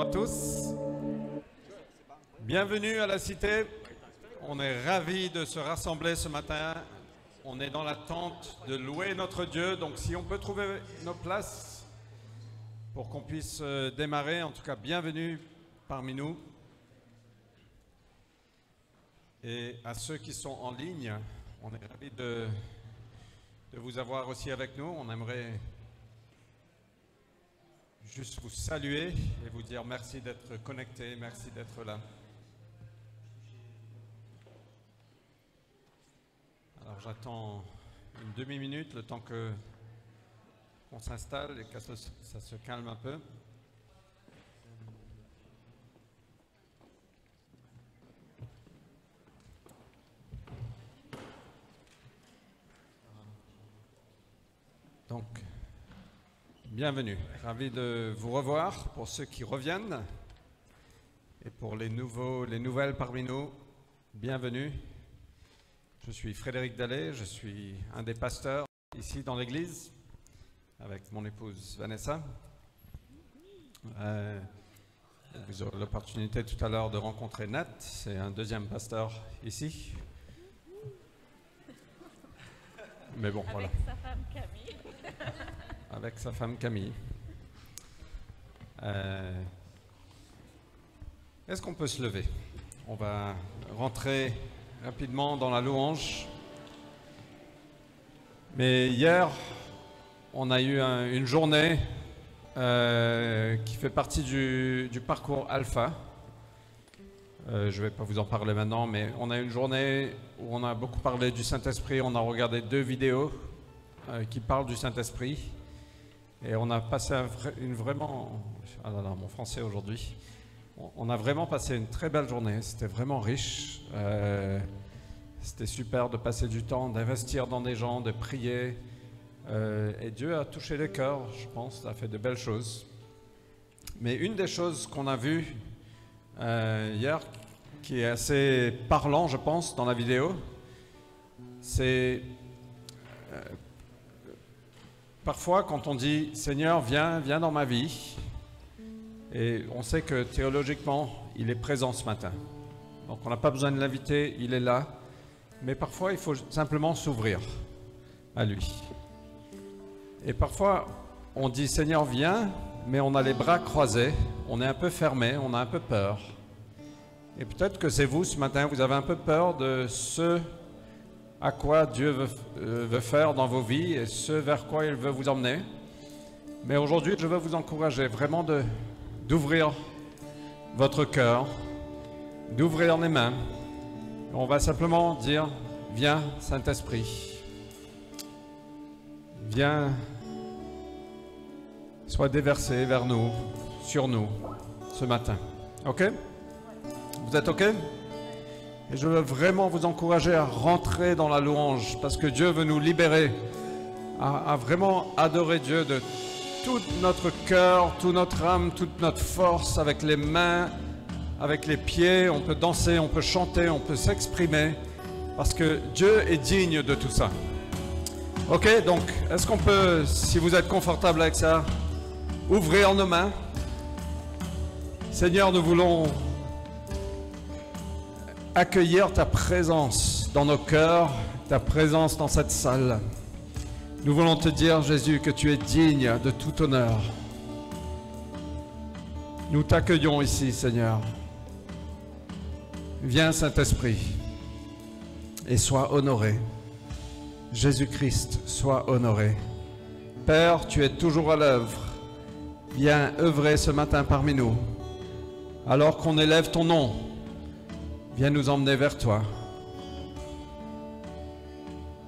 à tous. Bienvenue à la Cité. On est ravis de se rassembler ce matin. On est dans l'attente de louer notre Dieu. Donc si on peut trouver nos places pour qu'on puisse démarrer. En tout cas, bienvenue parmi nous. Et à ceux qui sont en ligne, on est ravis de vous avoir aussi avec nous. On aimerait juste vous saluer et vous dire merci d'être connectés, merci d'être là. Alors j'attends une demi-minute, le temps qu'on s'installe et que ça se calme un peu. Donc, bienvenue, ravi de vous revoir pour ceux qui reviennent et pour les nouvelles parmi nous, bienvenue. Je suis Frédéric Dallet, je suis un des pasteurs ici dans l'église avec mon épouse Vanessa. Vous aurez l'opportunité tout à l'heure de rencontrer Nat, c'est un deuxième pasteur ici. Mais bon, voilà. Avec sa femme Camille. Avec sa femme Camille. Est-ce qu'on peut se lever? On va rentrer rapidement dans la louange. Mais hier, on a eu une journée qui fait partie du parcours Alpha. Je ne vais pas vous en parler maintenant, mais on a une journée où on a beaucoup parlé du Saint-Esprit. On a regardé 2 vidéos qui parlent du Saint-Esprit. Et on a passé vraiment... Ah là là, mon français aujourd'hui. On a vraiment passé une très belle journée. C'était vraiment riche. C'était super de passer du temps, d'investir dans des gens, de prier. Et Dieu a touché les cœurs, je pense. A fait de belles choses. Mais une des choses qu'on a vues hier, qui est assez parlant, je pense, dans la vidéo, c'est parfois quand on dit « Seigneur, viens dans ma vie », et on sait que théologiquement, il est présent ce matin. Donc on n'a pas besoin de l'inviter, il est là, mais parfois il faut simplement s'ouvrir à lui. Et parfois, on dit « Seigneur, viens », mais on a les bras croisés, on est un peu fermé, on a un peu peur. Et peut-être que c'est vous ce matin, vous avez un peu peur de ce à quoi Dieu veut faire dans vos vies et ce vers quoi il veut vous emmener. Mais aujourd'hui, je veux vous encourager vraiment d'ouvrir votre cœur, d'ouvrir les mains. On va simplement dire, viens Saint-Esprit, viens, sois déversé vers nous, sur nous, ce matin. Ok ? Vous êtes OK? Et je veux vraiment vous encourager à rentrer dans la louange parce que Dieu veut nous libérer, à vraiment adorer Dieu de tout notre cœur, toute notre âme, toute notre force, avec les mains, avec les pieds. On peut danser, on peut chanter, on peut s'exprimer parce que Dieu est digne de tout ça. OK? Donc, est-ce qu'on peut, si vous êtes confortable avec ça, ouvrir nos mains? Seigneur, nous voulons accueillir ta présence dans nos cœurs, ta présence dans cette salle. Nous voulons te dire, Jésus, que tu es digne de tout honneur. Nous t'accueillons ici, Seigneur. Viens, Saint-Esprit, et sois honoré. Jésus-Christ, sois honoré. Père, tu es toujours à l'œuvre. Viens œuvrer ce matin parmi nous. Alors qu'on élève ton nom, viens nous emmener vers toi.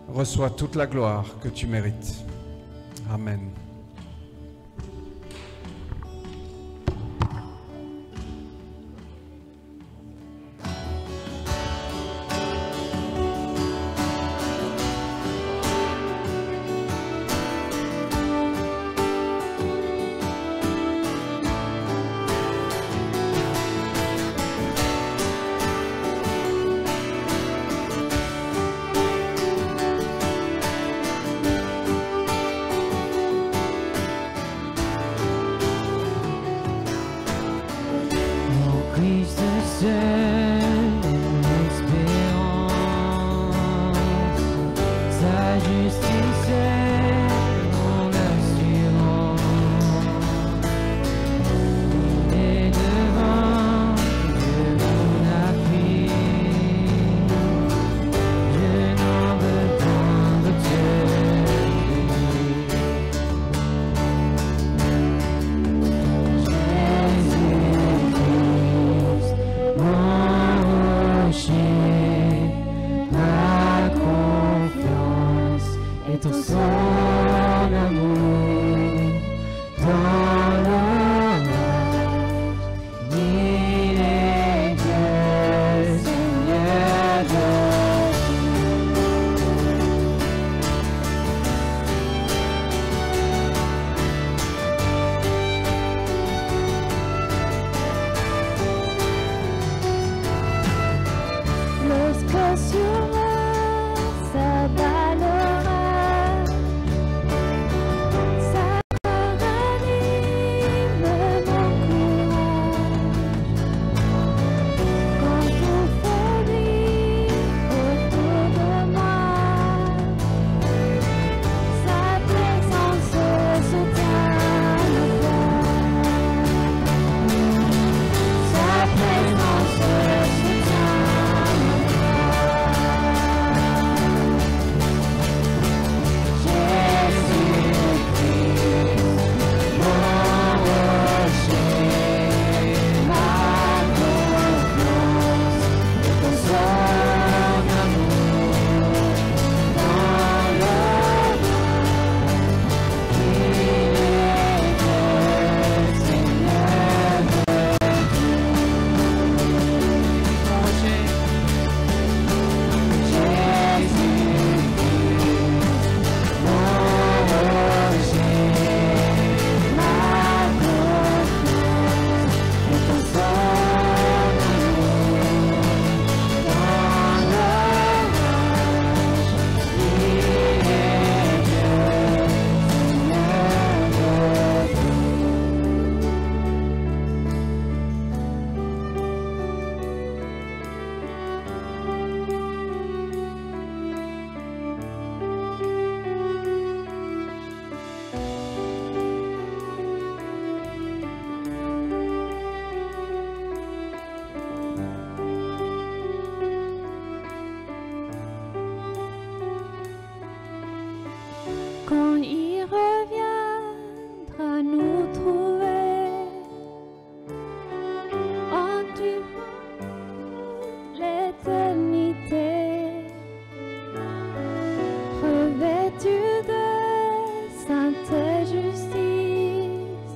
Reçois toute la gloire que tu mérites. Amen. Christ seul est l'espérance, sa justice est mon assurance. Il est devant, je mon appui, je n'en veux point de Dieu. Ton son amour dans l'orage, il est Dieu, Seigneur de lorsque sur sa balle quand il reviendra nous trouver en durant l'éternité, revêtu de sainte justice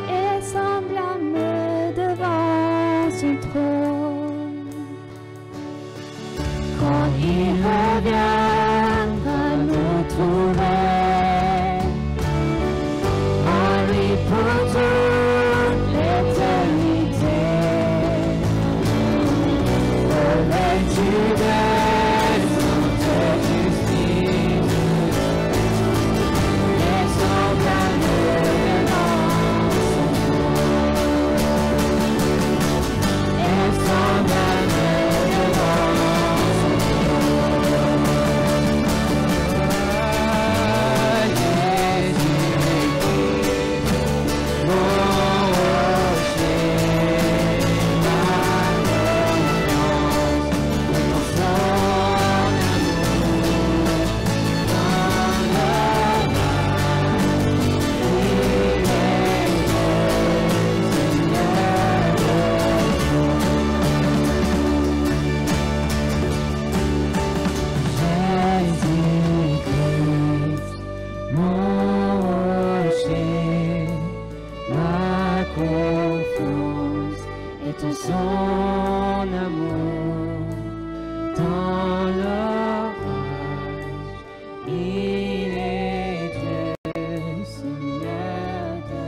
et semblable devant son trône. Quand il reviendra nous trouver en lui pour toute l'éternité, revêtu de sainte justice et semblable devant son trône, et semblable devant son trône. Son amour dans l'orage, il est Dieu, Seigneur de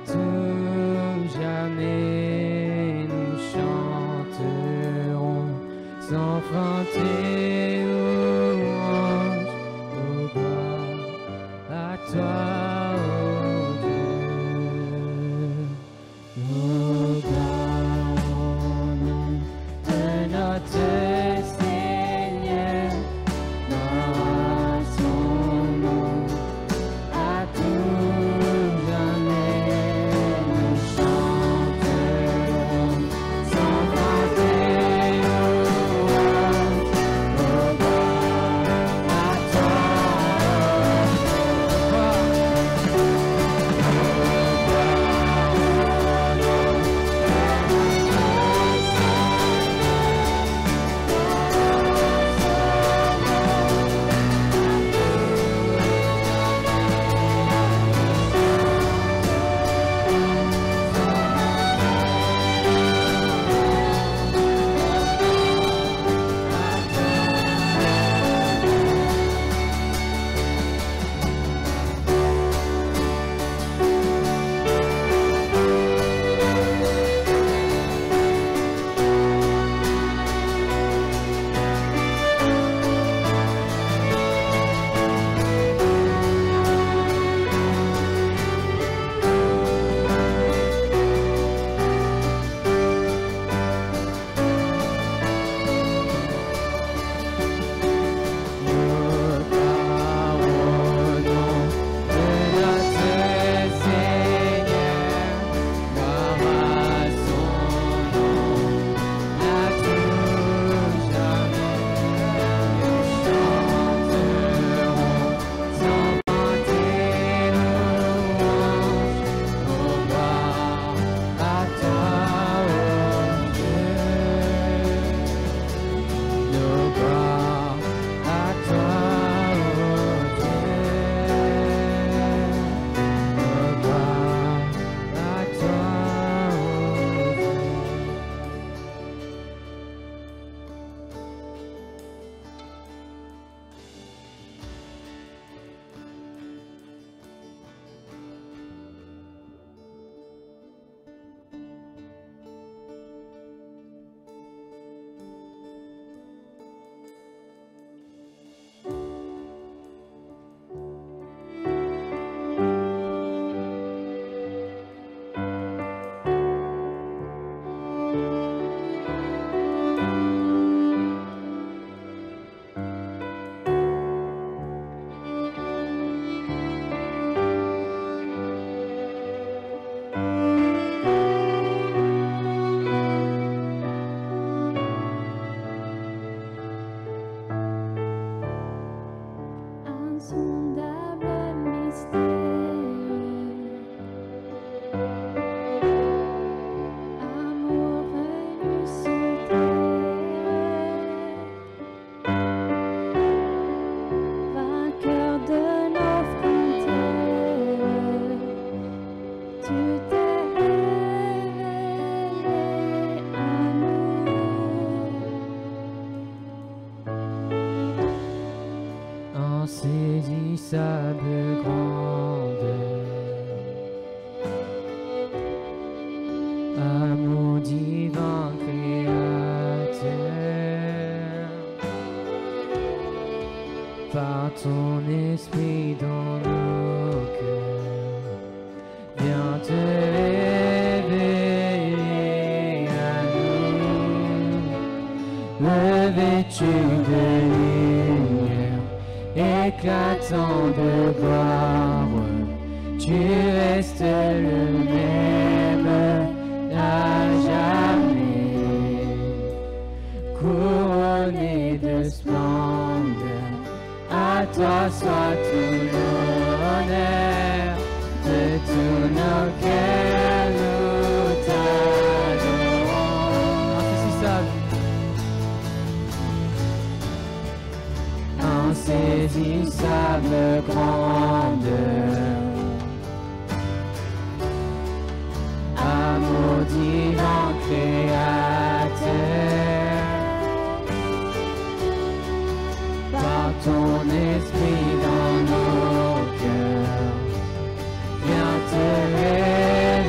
tout jamais nous chanterons sans fin tes louanges, ô gloire à toi, ô Dieu. Nous parlons de notre Seigneur, gloire à son nom, à tout jamais nous chanterons sans fin tes louanges, ô gloire à toi, insaisissable grandeur, amour divin créateur, par ton esprit dans nos cœurs, viens te révéler à nous, revêtu de lumière, éclatant de gloire, tu restes le même à jamais, couronné de splendeur, à toi soit tout l'honneur, de tous nos cœurs nous t'adorons. Insaisissable grandeur, amour divin créateur, par ton esprit dans nos cœurs, viens te révéler.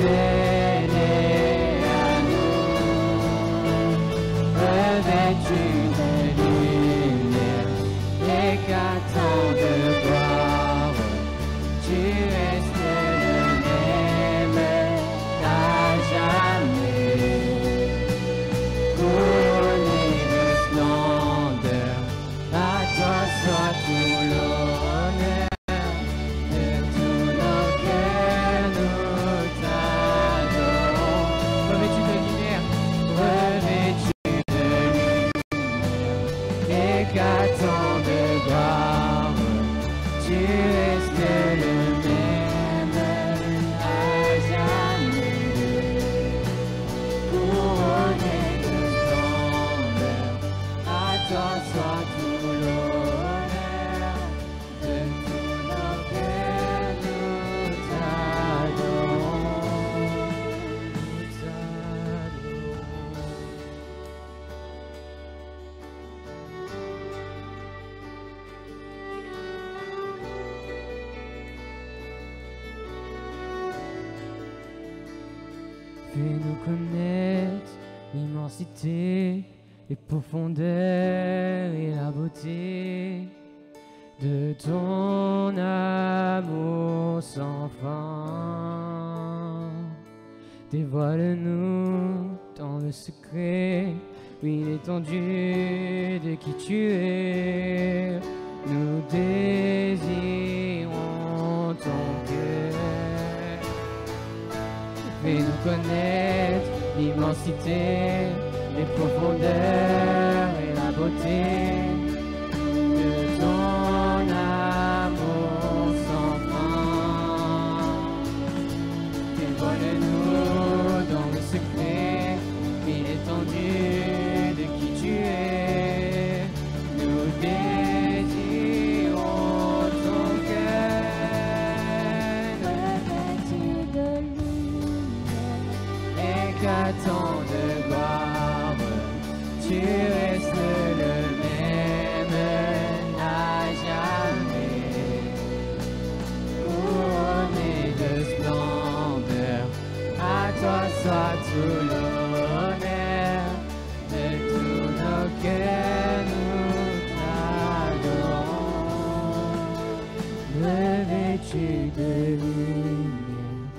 Fais-nous connaître l'immensité, les profondeurs et la beauté de ton amour sans fin. Dévoile-nous dans le secret, oui, l'étendue de qui tu es. Nous désirons ton cœur. Fais-nous connaître l'immensité, les profondeurs et la beauté de ton amour sans fin. Dévoile-nous dans le secret et l'étendue de qui tu es. Nous désirons ton cœur, revêtu de lumière, éclatant de gloire. Tu restes le même à jamais, couronné de splendeur. À toi soit tout l'honneur, de tous nos cœurs nous t'adorons. Revêtu de lumière,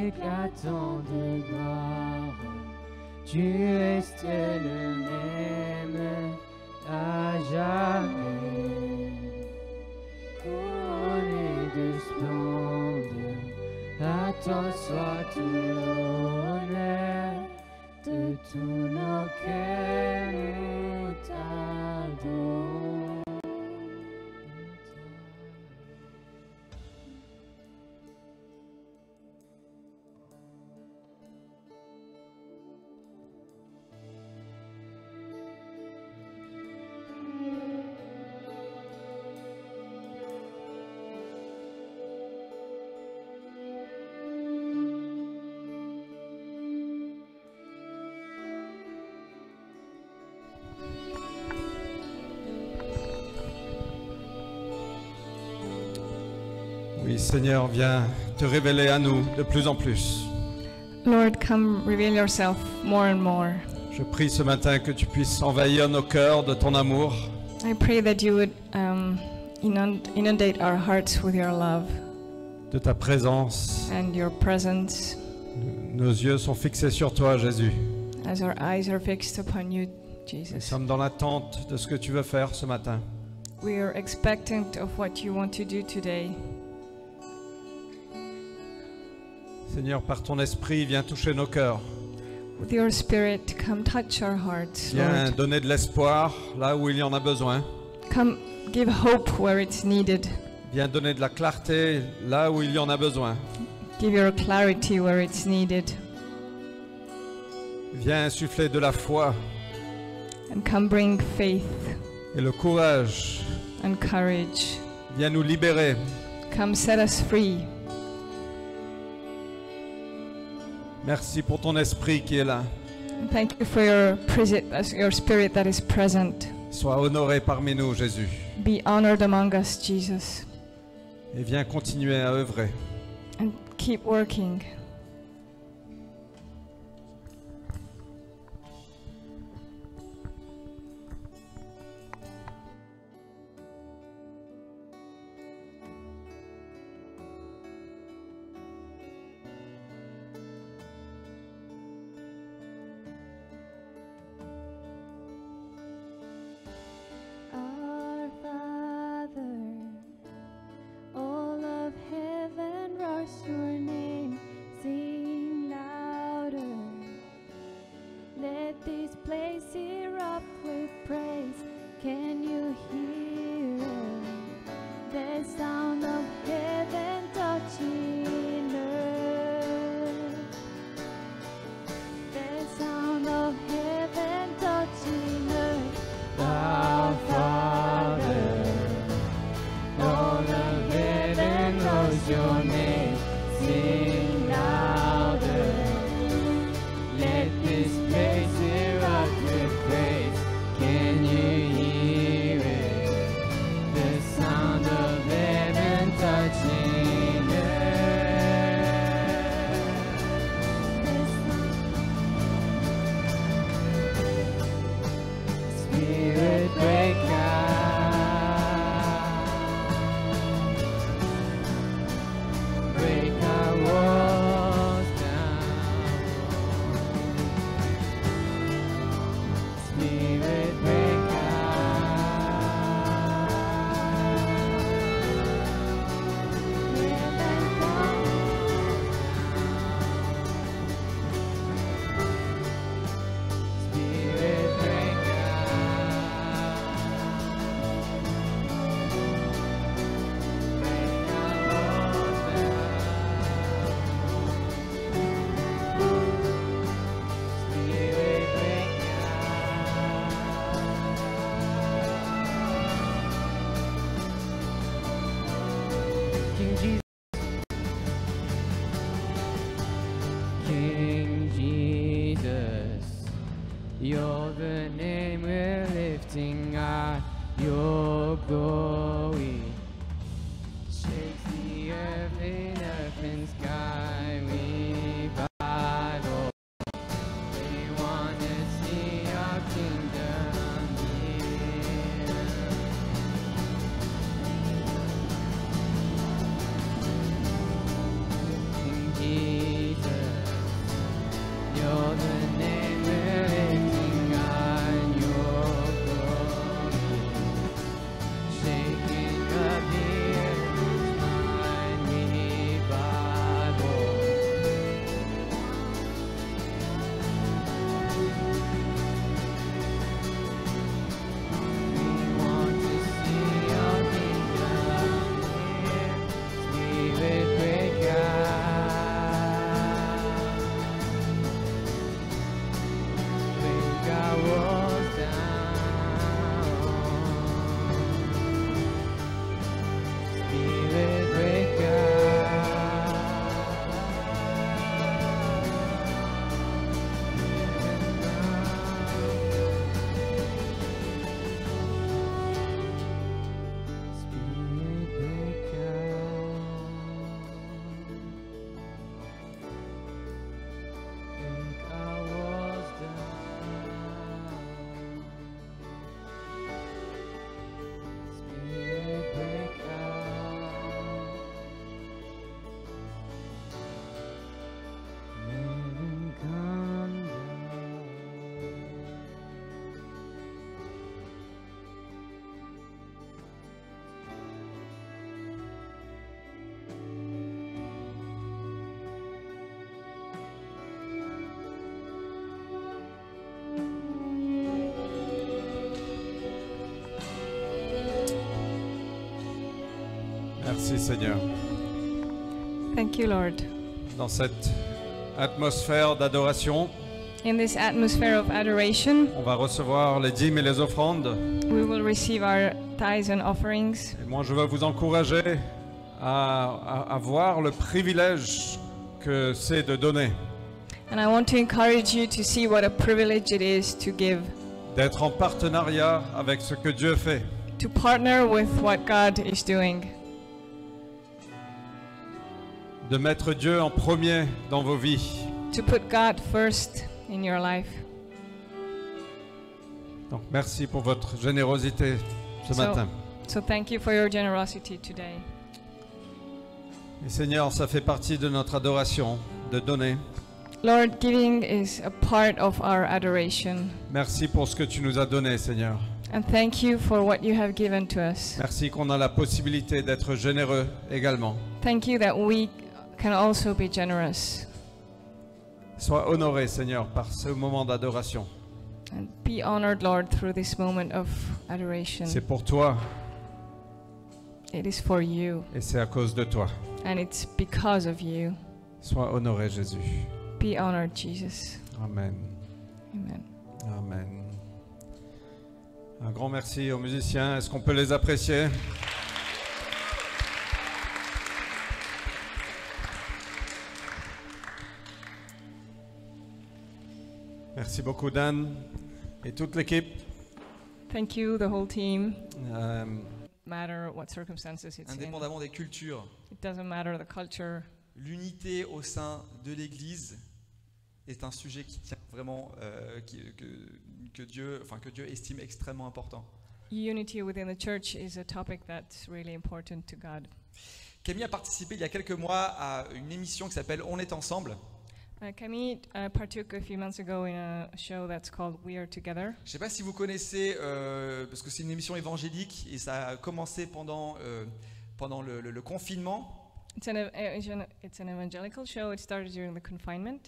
éclatant de gloire, tu restes le même à jamais, couronné de splendeur. À toi soit tout l'honneur, de tous nos cœurs nous t'adorons. Oui, Seigneur, viens te révéler à nous de plus en plus. Lord, come reveal yourself more and more. Je prie ce matin que tu puisses envahir nos cœurs de ton amour, I pray that you would inundate our hearts with your love de ta présence. and your presence Nos yeux sont fixés sur toi, Jésus. as our eyes are fixed upon you, Nous Jesus. sommes dans l'attente de ce que tu veux faire ce matin. We are expectant of what you want to do today. Seigneur, par ton esprit, viens toucher nos cœurs. With your spirit, come touch our hearts, Viens Lord. donner de l'espoir là où il y en a besoin. Come give hope where it's needed. Viens donner de la clarté là où il y en a besoin. Give your clarity where it's needed. Viens insuffler de la foi And come bring faith et le courage. and courage. Viens nous libérer. Come set us free. Merci pour ton esprit qui est là. Thank you for your spirit that is present. Sois honoré parmi nous, Jésus. Be honored among us, Jesus. Et viens continuer à œuvrer. And keep working. Our Father, all of heaven roars your name, You're the name we're lifting high. Your glory shakes the earth and sky. Revival. We want to see your kingdom here. King Jesus, you're the name we're lifting high. Your glory shaking up the earth and revival. We want to see your kingdom here. Spirit break out. Break our walls down. Spirit break Spirit break Break our walls down. Spirit break Heaven come down. Merci Seigneur. Thank you, Lord. Dans cette atmosphère d'adoration, In this atmosphere of adoration, on va recevoir les dîmes et les offrandes. we will receive our tithes and offerings. Et moi, je veux vous encourager à voir le privilège que c'est de donner, And I want to encourage you to see what a privilege it is to give, d'être en partenariat avec ce que Dieu fait. to partner with what God is doing, De mettre Dieu en premier dans vos vies. to put God first in your life. Donc merci pour votre générosité ce So- matin. So thank you for your generosity today. Et Seigneur, ça fait partie de notre adoration, de donner. Lord, giving is a part of our adoration. Merci pour ce que tu nous as donné, Seigneur. And thank you for what you have given to us. Merci qu'on a la possibilité d'être généreux également. Thank you that we can also be generous. Sois honoré, Seigneur, par ce moment d'adoration. And be honored, Lord, through this moment of adoration. C'est pour toi It is for you, et c'est à cause de toi. and it's because of you. Sois honoré, Jésus. Be honored, Jesus. Amen. Amen. Amen. Un grand merci aux musiciens. Est-ce qu'on peut les apprécier? Merci beaucoup, Dan et toute l'équipe. Thank you, the whole team. Euh, Matter what circumstances it's in. Indépendamment des cultures, It doesn't matter the culture. l'unité au sein de l'Église est un sujet qui tient vraiment, que Dieu estime extrêmement important. Unity within the church is a topic that's really important to God. Camille a participé il y a quelques mois à une émission qui s'appelle On est ensemble. Camille partook a few months ago in a show that's called We Are Together. Je ne sais pas si vous connaissez, parce que c'est une émission évangélique et ça a commencé pendant le confinement. It's an evangelical show. It started during the confinement.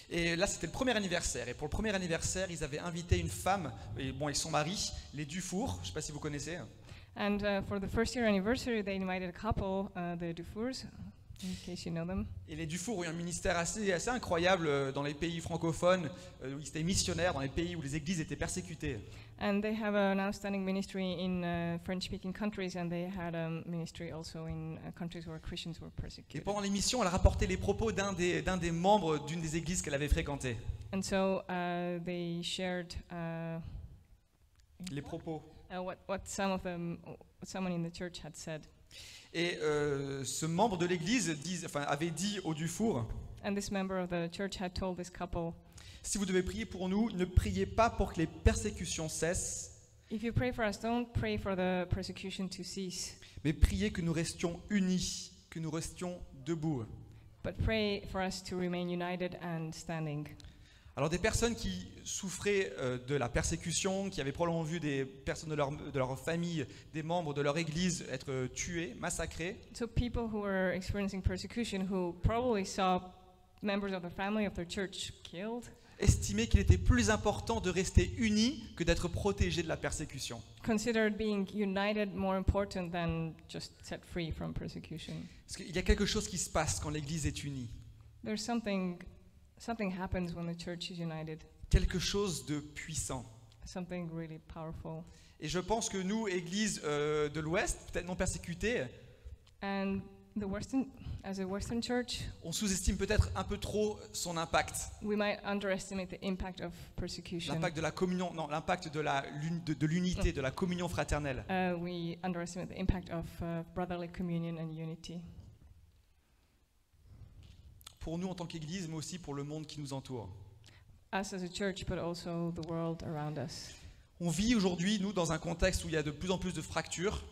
Et là, c'était le premier anniversaire. Et pour le premier anniversaire, ils avaient invité une femme, et son mari, les Dufour. Je ne sais pas si vous connaissez. And for the first year anniversary, they invited a couple, the Dufours, in case you know them. Et les Dufour ont eu un ministère assez incroyable dans les pays francophones. Ils étaient missionnaires dans les pays où les églises étaient persécutées. And they have an outstanding ministry in French-speaking countries, and they had a ministry also in countries where Christians were Et persecuted. pendant l'émission, elle rapportait les propos d'un des membres d'une des églises qu'elle avait fréquentées. And so they shared les propos. what someone in the church had said. Et ce membre de l'église avait dit au Dufour, And this member of the church had told this couple, si vous devez prier pour nous, ne priez pas pour que les persécutions cessent, if you pray for us, don't pray for the persecution to cease, mais priez que nous restions unis, que nous restions debout. but pray for us to remain united and standing. Alors des personnes qui souffraient de la persécution, qui avaient probablement vu des personnes de leur famille, des membres de leur église être tués, massacrés, So people who were experiencing persecution, who probably saw members of the family of their church killed, estimaient qu'il était plus important de rester unis que d'être protégés de la persécution. considered being united more important than just set free from persecution. Parce qu'il y a quelque chose qui se passe quand l'église est unie. There's something happens when the church is united, Quelque chose de puissant. something really powerful. Et je pense que nous, église de l'Ouest, peut-être non persécutée, And as a Western church, on sous-estime peut-être un peu trop son impact. we might underestimate the impact of persecution. L'impact de la communion, non, l'impact de l'unité, de la communion fraternelle. We underestimate the impact of brotherly communion and unity. Pour nous en tant qu'église, mais aussi pour le monde qui nous entoure. Us as a church, but also the world around us. On vit aujourd'hui, nous, dans un contexte où il y a de plus en plus de fractures,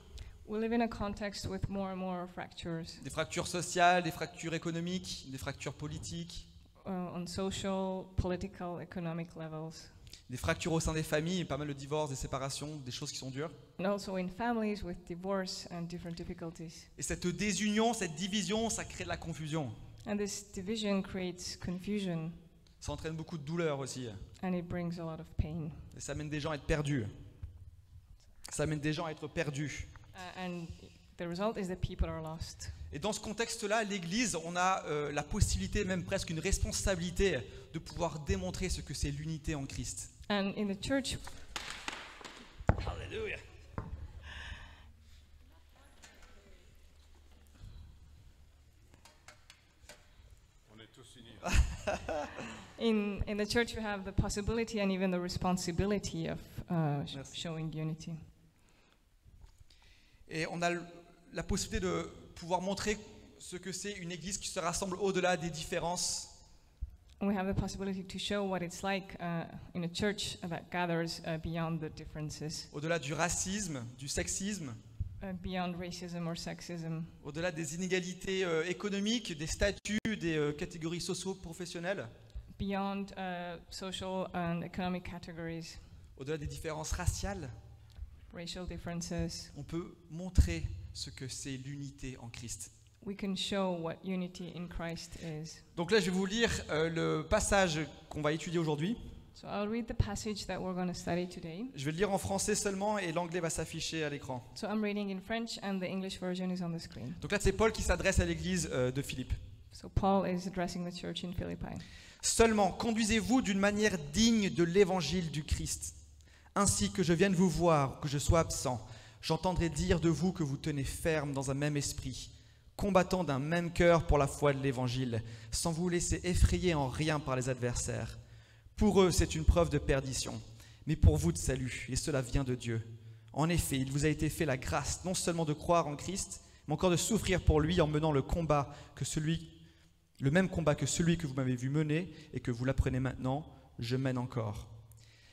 We live in a context with more and more fractures des fractures sociales, des fractures économiques, des fractures politiques, on social, political, economic levels, des fractures au sein des familles, pas mal de divorces, des séparations, des choses qui sont dures. and also in families with divorce and different difficulties. Et cette désunion, cette division, ça crée de la confusion. And this division creates confusion, Ça entraîne beaucoup de douleur aussi. and it brings a lot of pain. Et ça amène des gens à être perdus. Ça amène des gens à être perdus. And the result is that people are lost. Et dans ce contexte-là, l'Église, on a la possibilité, même presque une responsabilité, de pouvoir démontrer ce que c'est l'unité en Christ. And in the church, Alléluia. in the church, we have the possibility and even the responsibility of Merci. showing unity. Et on a la possibilité de pouvoir montrer ce que c'est une Église qui se rassemble au-delà des différences. We have the possibility to show what it's like in a church that gathers beyond the differences, Au-delà du racisme, du sexisme, beyond racism or sexism, au-delà des inégalités économiques, des statuts, des catégories socio-professionnelles, beyond social and economic categories, au-delà des différences raciales, racial differences. on peut montrer ce que c'est l'unité en Christ. We can show what unity in Christ is. Donc là, je vais vous lire le passage qu'on va étudier aujourd'hui. So I'll read the passage that we're going to study today. Je vais le lire en français seulement et l'anglais va s'afficher à l'écran. So I'm reading in French and the English version is on the screen. Donc là, c'est Paul qui s'adresse à l'église de Philippe. So Paul is addressing the church in Philippi. Seulement, conduisez-vous d'une manière digne de l'évangile du Christ. Ainsi que je vienne vous voir, que je sois absent, j'entendrai dire de vous que vous tenez ferme dans un même esprit, combattant d'un même cœur pour la foi de l'évangile, sans vous laisser effrayer en rien par les adversaires. Pour eux, c'est une preuve de perdition, mais pour vous de salut, et cela vient de Dieu. En effet, il vous a été fait la grâce non seulement de croire en Christ, mais encore de souffrir pour lui en menant le même combat que celui que vous m'avez vu mener et que vous l'apprenez maintenant, je mène encore.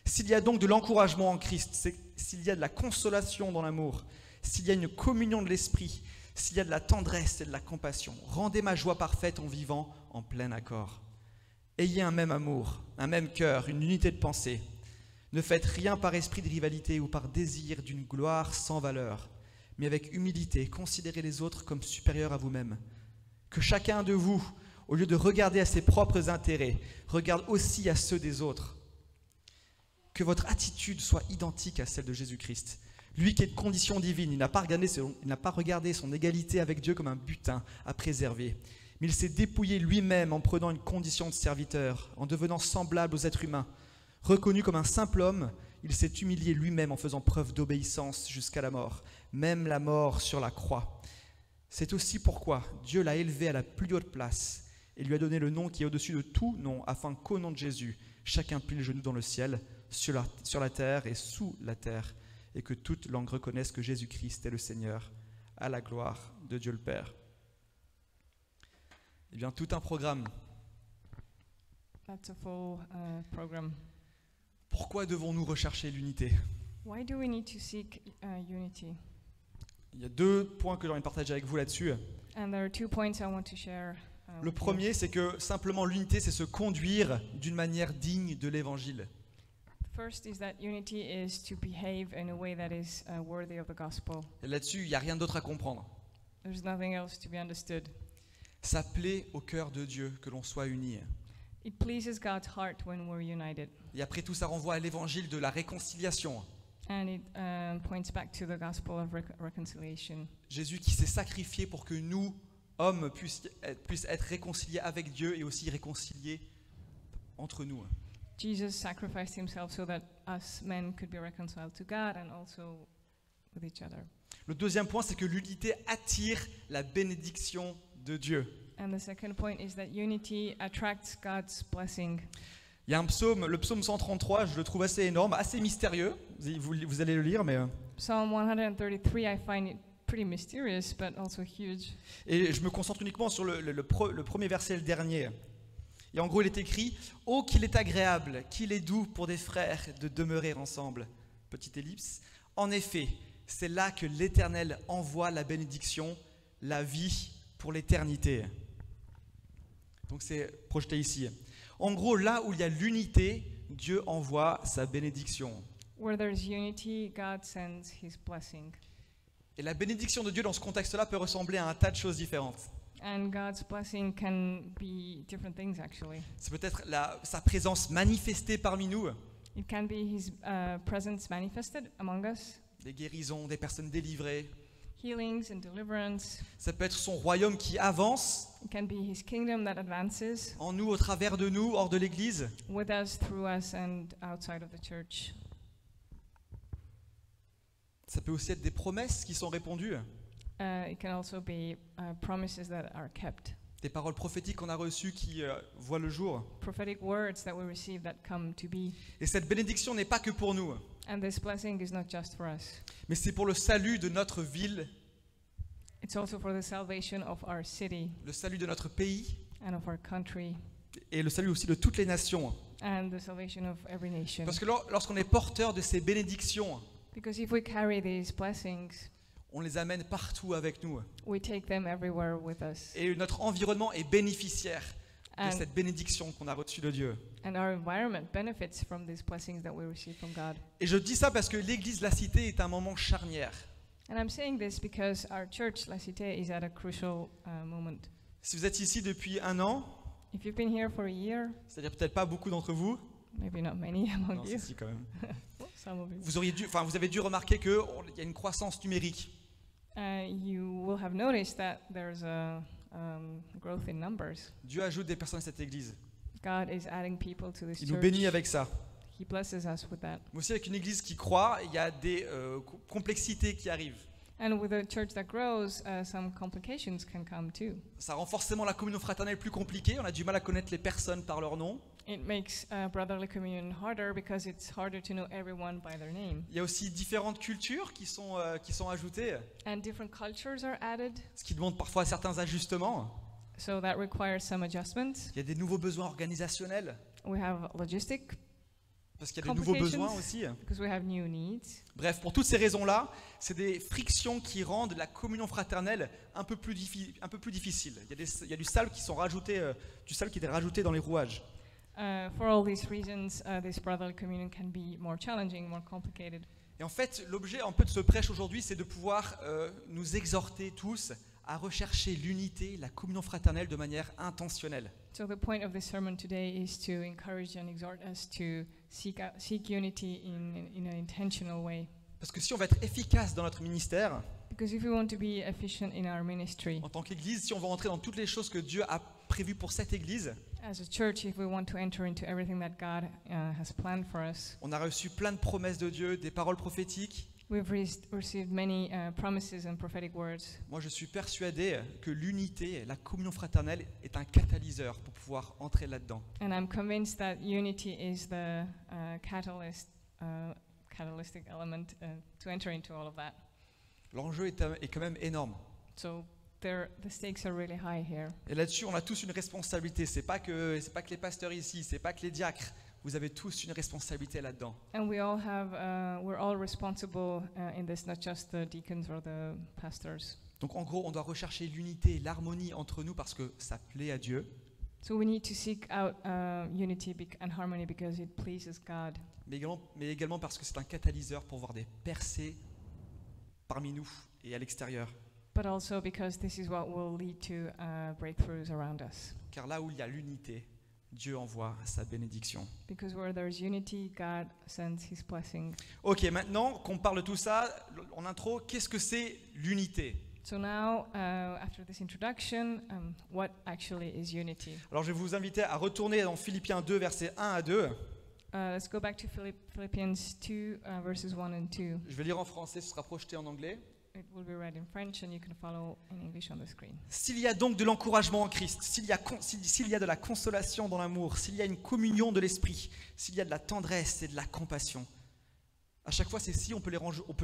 S'il y a donc de l'encouragement en Christ, s'il y a de la consolation dans l'amour, s'il y a une communion de l'esprit, s'il y a de la tendresse et de la compassion, rendez ma joie parfaite en vivant en plein accord. Ayez un même amour, un même cœur, une unité de pensée. Ne faites rien par esprit de rivalité ou par désir d'une gloire sans valeur, mais avec humilité, considérez les autres comme supérieurs à vous-même. Que chacun de vous, au lieu de regarder à ses propres intérêts, regarde aussi à ceux des autres. Que votre attitude soit identique à celle de Jésus-Christ. Lui qui est de condition divine, il n'a pas regardé son égalité avec Dieu comme un butin à préserver, mais il s'est dépouillé lui-même en prenant une condition de serviteur, en devenant semblable aux êtres humains. Reconnu comme un simple homme, il s'est humilié lui-même en faisant preuve d'obéissance jusqu'à la mort, même la mort sur la croix. C'est aussi pourquoi Dieu l'a élevé à la plus haute place et lui a donné le nom qui est au-dessus de tout nom, afin qu'au nom de Jésus, chacun plie le genou dans le ciel, sur la terre et sous la terre, et que toute langue reconnaisse que Jésus-Christ est le Seigneur, à la gloire de Dieu le Père. Eh bien, tout un programme. That's a full program. Pourquoi devons-nous rechercher l'unité ? Why do we need to seek unity? Il y a 2 points que j'ai envie de partager avec vous là-dessus. And there are 2 points I want to share. Le premier, c'est que simplement l'unité, c'est se conduire d'une manière digne de l'Évangile. The first is that unity is to behave in a way that is worthy of the gospel. Et là-dessus, il n'y a rien d'autre à comprendre. There's nothing else to be understood. Ça plaît au cœur de Dieu que l'on soit unis. It pleases God's heart when we're united. Et après tout, ça renvoie à l'Évangile de la réconciliation. And it points back to the gospel of reconciliation. Jésus qui s'est sacrifié pour que nous, hommes, puissent être réconciliés avec Dieu et aussi réconciliés entre nous. Jesus sacrificed himself so that us men could be reconciled to God and also with each other. Le deuxième point, c'est que l'unité attire la bénédiction de Dieu. And the second point is that unity attracts God's blessing. Il y a un psaume, le psaume 133, je le trouve assez énorme, assez mystérieux. Vous allez le lire, mais... Psalm 133, I find it pretty mysterious, but also huge. Et je me concentre uniquement sur le premier verset, le dernier. Et en gros, il est écrit « Oh, qu'il est agréable, qu'il est doux pour des frères de demeurer ensemble. » Petite ellipse. En effet, c'est là que l'Éternel envoie la bénédiction, la vie pour l'éternité. Donc c'est projeté ici. En gros, là où il y a l'unité, Dieu envoie sa bénédiction. Where there's unity, God sends his blessing. Et la bénédiction de Dieu dans ce contexte-là peut ressembler à un tas de choses différentes. And God's blessing can be different things actually. C'est peut-être sa présence manifestée parmi nous, It can be his presence manifested among us, des guérisons, des personnes délivrées. healings and deliverance. Ça peut être son royaume qui avance It can be his kingdom that advances en nous, au travers de nous, hors de l'Église. with us, through us, and outside of the church. Ça peut aussi être des promesses qui sont répondues, It can also be promises that are kept, des paroles prophétiques qu'on a reçues qui voient le jour. prophetic words that we receive that come to be. Et cette bénédiction n'est pas que pour nous, And this blessing is not just for us. mais c'est pour le salut de notre ville, It's also for the salvation of our city le salut de notre pays and of our country et le salut aussi de toutes les nations. and the salvation of every nation. Parce que lorsqu'on est porteur de ces bénédictions, Because if we carry these blessings, on les amène partout avec nous. we take them everywhere with us. Et notre environnement est bénéficiaire de And, cette bénédiction qu'on a reçue de Dieu. and our environment benefits from these blessings that we receive from God. Et je dis ça parce que l'Église La Cité est un moment charnière. And I'm saying this because our church, La Cité, is at a crucial moment. Si vous êtes ici depuis 1 an, If you've been here for a year, c'est-à-dire peut-être pas beaucoup d'entre vous, maybe not many among non, you, si, quand même. some of you, vous avez dû remarquer qu'il y a une croissance numérique. you will have noticed that there's a growth in numbers. Dieu ajoute des personnes à cette Église. God is adding people to this Il nous church. bénit avec ça. He blesses us with that. Mais aussi avec une Église qui croît, il y a des complexités qui arrivent. And with a church that grows, some complications can come too. Ça rend forcément la communion fraternelle plus compliquée. On a du mal à connaître les personnes par leur nom. It makes brotherly communion harder because it's harder to know everyone by their name. Il y a aussi différentes cultures qui sont ajoutées, And different cultures are added, ce qui demande parfois certains ajustements. so that requires some adjustments. Il y a des nouveaux besoins organisationnels, We have logistic parce qu'il y a des nouveaux besoins aussi. because we have new needs. Bref, pour toutes ces raisons-là, c'est des frictions qui rendent la communion fraternelle un peu plus difficile. Il y a du sable qui est rajouté dans les rouages. For all these reasons, this brotherly communion can be more challenging, more complicated. Et en fait, l'objet un peu de ce prêche aujourd'hui, c'est de pouvoir nous exhorter tous à rechercher l'unité, la communion fraternelle de manière intentionnelle. So the point of this sermon today is to encourage and exhort us to seek unity in an intentional way. Parce que si on va être efficace dans notre ministère, Because if we want to be efficient in our ministry, en tant qu'Église, si on va rentrer dans toutes les choses que Dieu a prévues pour cette Église, as a church, if we want to enter into everything that God has planned for us, on a reçu plein de promesses de Dieu, des paroles prophétiques, We've received many promises and prophetic words. Moi, je suis persuadé que l'unité, la communion fraternelle, est un catalyseur pour pouvoir entrer là-dedans. And I'm convinced that unity is the catalytic element to enter into all of that. L'enjeu est quand même énorme. So the stakes are really high here. Et là-dessus, on a tous une responsabilité. C'est pas que les pasteurs ici, c'est pas que les diacres. Vous avez tous une responsabilité là-dedans. And we're all responsible in this, not just the deacons or the pastors. Donc en gros, on doit rechercher l'unité, l'harmonie entre nous parce que ça plaît à Dieu, So we need to seek out unity and harmony because it pleases God, mais également parce que c'est un catalyseur pour voir des percées parmi nous et à l'extérieur. but also because this is what will lead to breakthroughs around us. Car là où il y a l'unité, Dieu envoie sa bénédiction. Because where there's unity, God sends His blessing. Ok, maintenant qu'on parle de tout ça, en intro, qu'est-ce que c'est l'unité? So now, after this introduction, what actually is unity? Alors je vais vous inviter à retourner dans Philippiens 2, versets 1 à 2. Let's go back to Philippians 2, verses 1 and 2. Je vais lire en français, ce sera projeté en anglais. It will be read in French and you can follow in English on the screen. S'il y a donc de l'encouragement en Christ, s'il y a de la consolation dans l'amour, s'il y a une communion de l'esprit, s'il y a de la tendresse et de la compassion, à chaque fois ces si, on peut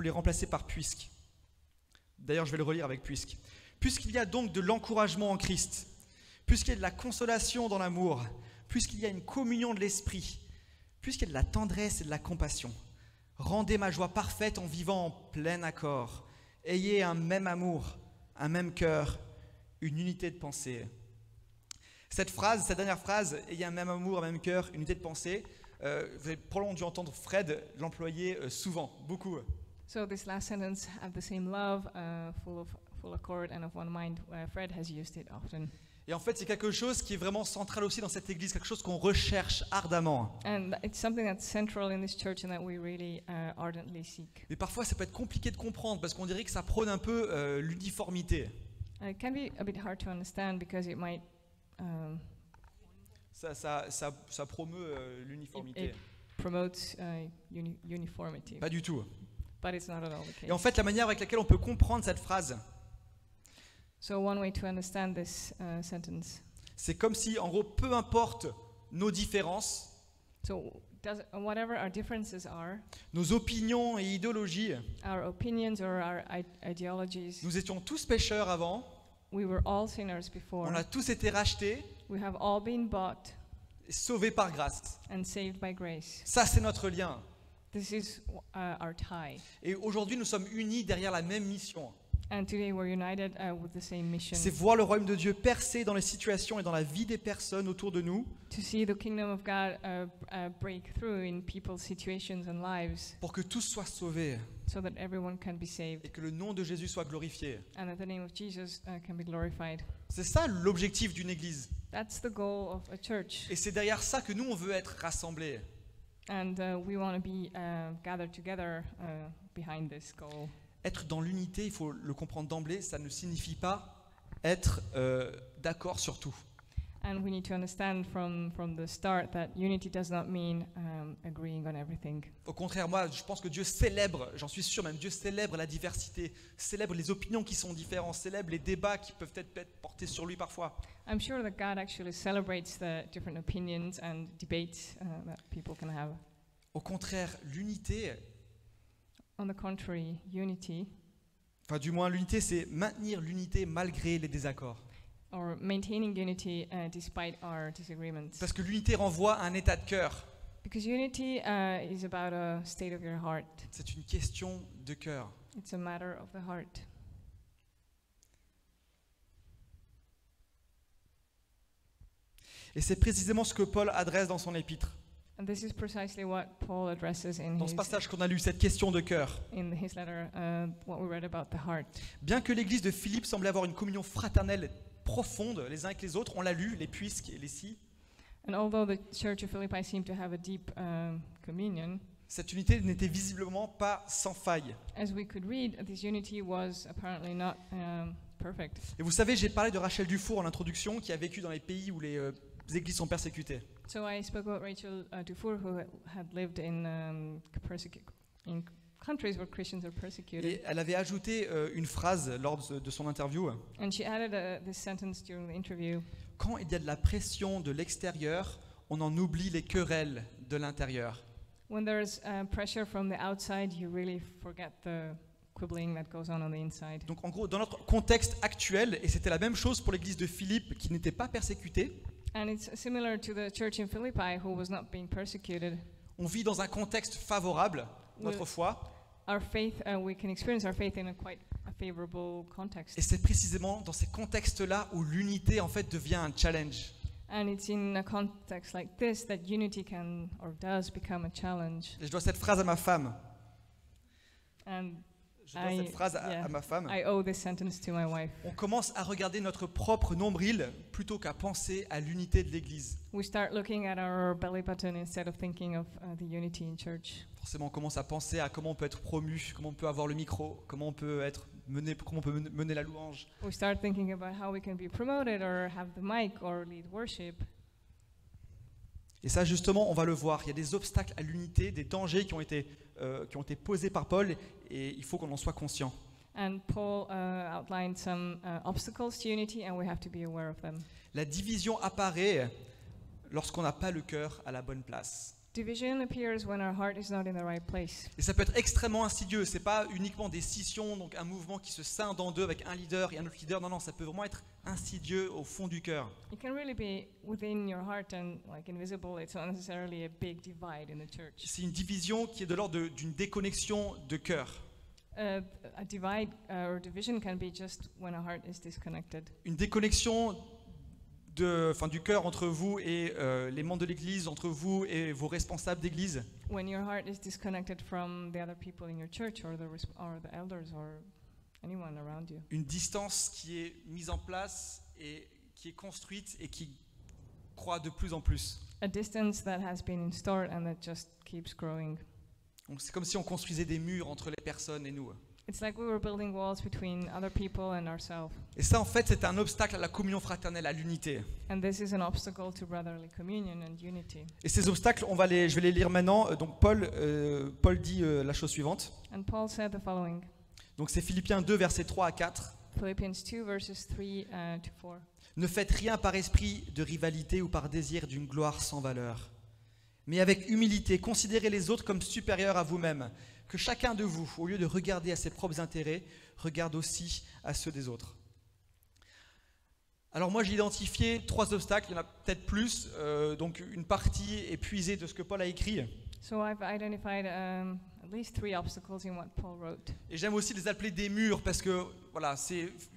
les remplacer par puisque. D'ailleurs, je vais le relire avec puisque. Puisqu'il y a donc de l'encouragement en Christ, puisqu'il y a de la consolation dans l'amour, puisqu'il y a une communion de l'esprit, puisqu'il y a de la tendresse et de la compassion, rendez ma joie parfaite en vivant en plein accord. Ayez un même amour, un même cœur, une unité de pensée. Cette dernière phrase, ayez un même amour, un même cœur, une unité de pensée, vous avez probablement dû entendre Fred l'employer souvent, beaucoup. So this last sentence, have the same love, full accord and of one mind. Fred has used it often. Et en fait, c'est quelque chose qui est vraiment central aussi dans cette église, quelque chose qu'on recherche ardemment. And it's something that's central in this church and that we really ardently seek. Mais parfois, ça peut être compliqué de comprendre parce qu'on dirait que ça prône un peu l'uniformité. It can be a bit hard to understand because it might Ça promeut l'uniformité. it promotes uniformity, Pas du tout. but it's not at all the Et en case. fait, la manière avec laquelle on peut comprendre cette phrase, So one way to understand this sentence. c'est comme si, en gros, peu importe nos différences, So whatever our differences are, nos opinions et idéologies, our opinions or our ideologies, nous étions tous pécheurs avant, we were all sinners before. on a tous été rachetés We have all been bought et sauvés par grâce. and saved by grace. Ça, c'est notre lien. This is our tie. Et aujourd'hui, nous sommes unis derrière la même mission. And today we're united with the same mission. C'est voir le royaume de Dieu percer dans les situations et dans la vie des personnes autour de nous To see the kingdom of God break through in people's situations and lives pour que tous soient sauvés so that everyone can be saved et que le nom de Jésus soit glorifié. and that the name of Jesus can be glorified. C'est ça l'objectif d'une église. That's the goal of a church. Et c'est derrière ça que nous, on veut être rassemblés. And we want to be gathered together behind this goal. Être dans l'unité, il faut le comprendre d'emblée, ça ne signifie pas être d'accord sur tout. And we need to understand from the start that unity does not mean agreeing on everything. Au contraire, moi, je pense que Dieu célèbre, j'en suis sûr même, Dieu célèbre la diversité, célèbre les opinions qui sont différentes, célèbre les débats qui peuvent être portés sur lui parfois. I'm sure that God actually celebrates the different opinions and debates that people can have. Au contraire, l'unité, On the contrary, unity, enfin du moins l'unité, c'est maintenir l'unité malgré les désaccords. or maintaining unity despite our disagreements. Parce que l'unité renvoie à un état de cœur. Because unity is about a state of your heart. C'est une question de cœur. It's a matter of the heart. Et c'est précisément ce que Paul adresse dans son épître. And this is precisely what Paul addresses Dans ce passage qu'on a lu, cette question de cœur. in his letter, what we read about the heart. Bien que l'église de Philippe semblait avoir une communion fraternelle profonde les uns avec les autres, on l'a lu, les puisques et les si, And although the church of Philippi seemed to have a deep communion, cette unité n'était visiblement pas sans faille. as we could read, this unity was apparently not perfect. Et vous savez, j'ai parlé de Rachel Dufour en introduction, qui a vécu dans les pays où les églises sont persécutées. So I spoke about Rachel Dufour, who had lived in countries where Christians are persecuted. Et elle avait ajouté une phrase lors de son interview. And she added this sentence during the interview. Quand il y a de la pression de l'extérieur, on en oublie les querelles de l'intérieur. When there's pressure from the outside, you really forget the quibbling that goes on the inside. Donc en gros, dans notre contexte actuel, et c'était la même chose pour l'église de Philippe qui n'était pas persécutée, And it's similar to the church in Philippi who was not being persecuted. on vit dans un contexte favorable, notre foi, Our faith, we can experience our faith in a quite a favorable context. et c'est précisément dans ces contextes-là où l'unité en fait devient un challenge. And it's in a context like this that unity can or does become a challenge. Et je dois cette phrase à ma femme. And Je dois cette phrase à ma femme. I owe this sentence to my wife. On commence à regarder notre propre nombril plutôt qu'à penser à l'unité de l'Église. We start looking at our belly button instead of thinking of the unity in church. Forcément, on commence à penser à comment on peut être promu, comment on peut avoir le micro, comment on peut mener la louange. We start thinking about how we can be promoted or have the mic or lead worship. Et ça, justement, on va le voir. Il y a des obstacles à l'unité, des dangers qui ont été posés par Paul, et il faut qu'on en soit conscient. And Paul outlined some obstacles to unity, and we have to be aware of them. La division apparaît lorsqu'on n'a pas le cœur à la bonne place. Division appears when our heart is not in the right place. Et ça peut être extrêmement insidieux. C'est pas uniquement des scissions, donc un mouvement qui se scinde en deux avec un leader et un autre leader. Non, ça peut vraiment être insidieux au fond du cœur. It can really be within your heart and like invisible. It's not necessarily a big divide in the church. C'est une division qui est de l'ordre d'une déconnexion de cœur. A divide or division can be just when a heart is disconnected. Une déconnexion du cœur entre vous et les membres de l'Église, entre vous et vos responsables d'Église. When your heart is disconnected from the other people in your church or the elders or anyone around you. Une distance qui est mise en place et qui est construite et qui croît de plus en plus. A distance that has been installed and that just keeps growing. Donc c'est comme si on construisait des murs entre les personnes et nous. It's like we were building walls between other people and ourselves. Et ça, en fait, c'est un obstacle à la communion fraternelle, à l'unité. And this is an obstacle to brotherly communion and unity. Et ces obstacles, je vais les lire maintenant. Donc Paul dit la chose suivante. And Paul said the following. Donc c'est Philippiens 2, versets 3 à 4. Philippians 2 verses 3 to 4. Ne faites rien par esprit de rivalité ou par désir d'une gloire sans valeur. Mais avec humilité, considérez les autres comme supérieurs à vous-même. Que chacun de vous, au lieu de regarder à ses propres intérêts, regarde aussi à ceux des autres. Alors moi j'ai identifié 3 obstacles, il y en a peut-être plus, donc une partie épuisée de ce que Paul a écrit. So I've identified at least 3 obstacles in what Paul wrote. Et j'aime aussi les appeler des murs parce que voilà,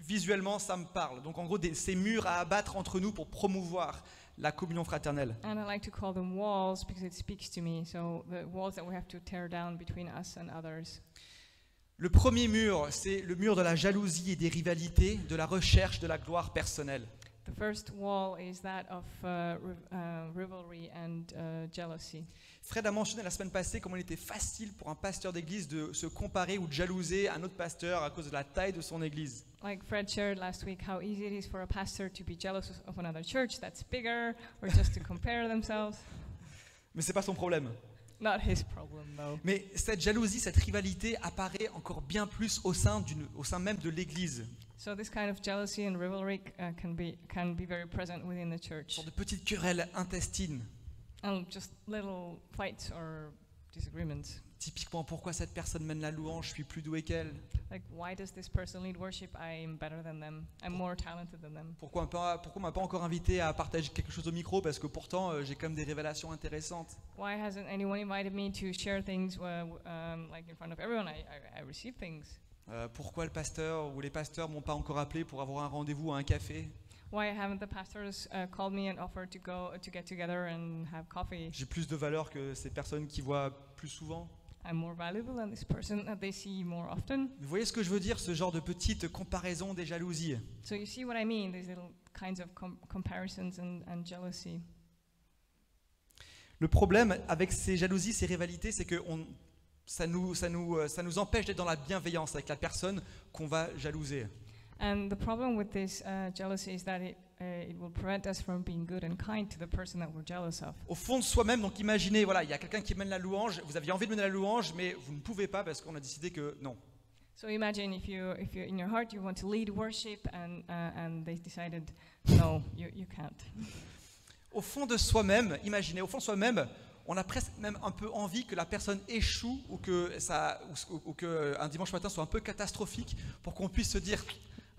visuellement ça me parle. Donc en gros ces murs à abattre entre nous pour promouvoir la communion fraternelle. And I like to call them walls because it speaks to me. So the walls that we have to tear down between us and others. Le premier mur, c'est le mur de la jalousie et des rivalités, de la recherche de la gloire personnelle. The first wall is that of rivalry and jealousy. Fred a mentionné la semaine passée comment il était facile pour un pasteur d'église de se comparer ou de jalouser un autre pasteur à cause de la taille de son église. Like Fred shared last week, how easy it is for a pastor to be jealous of another church that's bigger, or just to compare themselves. Mais c'est pas son problème. Not his problem, though. Mais cette jalousie, cette rivalité apparaît encore bien plus au sein même de l'église. So this kind of jealousy and rivalry can be very present within the Une church. sorte de petites querelles intestines. And just little fights or disagreements. Typiquement, pourquoi cette personne mène la louange, je suis plus doué qu'elle. Like, why does this person lead worship? I'm better than them. I'm more talented than them. Pourquoi on m'a pas encore invité à partager quelque chose au micro parce que pourtant j'ai quand même des révélations intéressantes. Why hasn't anyone invited me to share things like in front of everyone? I receive things. Pourquoi le pasteur ou les pasteurs m'ont pas encore appelé pour avoir un rendez-vous à un café? Why haven't the pastors called me and offered to get together and have coffee? J'ai plus de valeur que ces personnes qui voient plus souvent. I'm more valuable than this person that they see more often. Vous voyez ce que je veux dire, ce genre de petite comparaison des jalousies. So you see what I mean? These little kinds of comparisons and jealousy. Le problème avec ces jalousies, ces rivalités, c'est que ça nous empêche d'être dans la bienveillance avec la personne qu'on va jalouser. And the problem with this jealousy is that it will prevent us from being good and kind to the person that we're jealous of. Au fond de soi-même, donc imaginez, voilà, il y a quelqu'un qui mène la louange, vous aviez envie de mener la louange, mais vous ne pouvez pas parce qu'on a décidé que non. So imagine if you in your heart you want to lead worship and they decided no, you can't. Au fond de soi-même, imaginez, au fond de soi-même, on a presque même un peu envie que la personne échoue ou que un dimanche matin soit un peu catastrophique pour qu'on puisse se dire,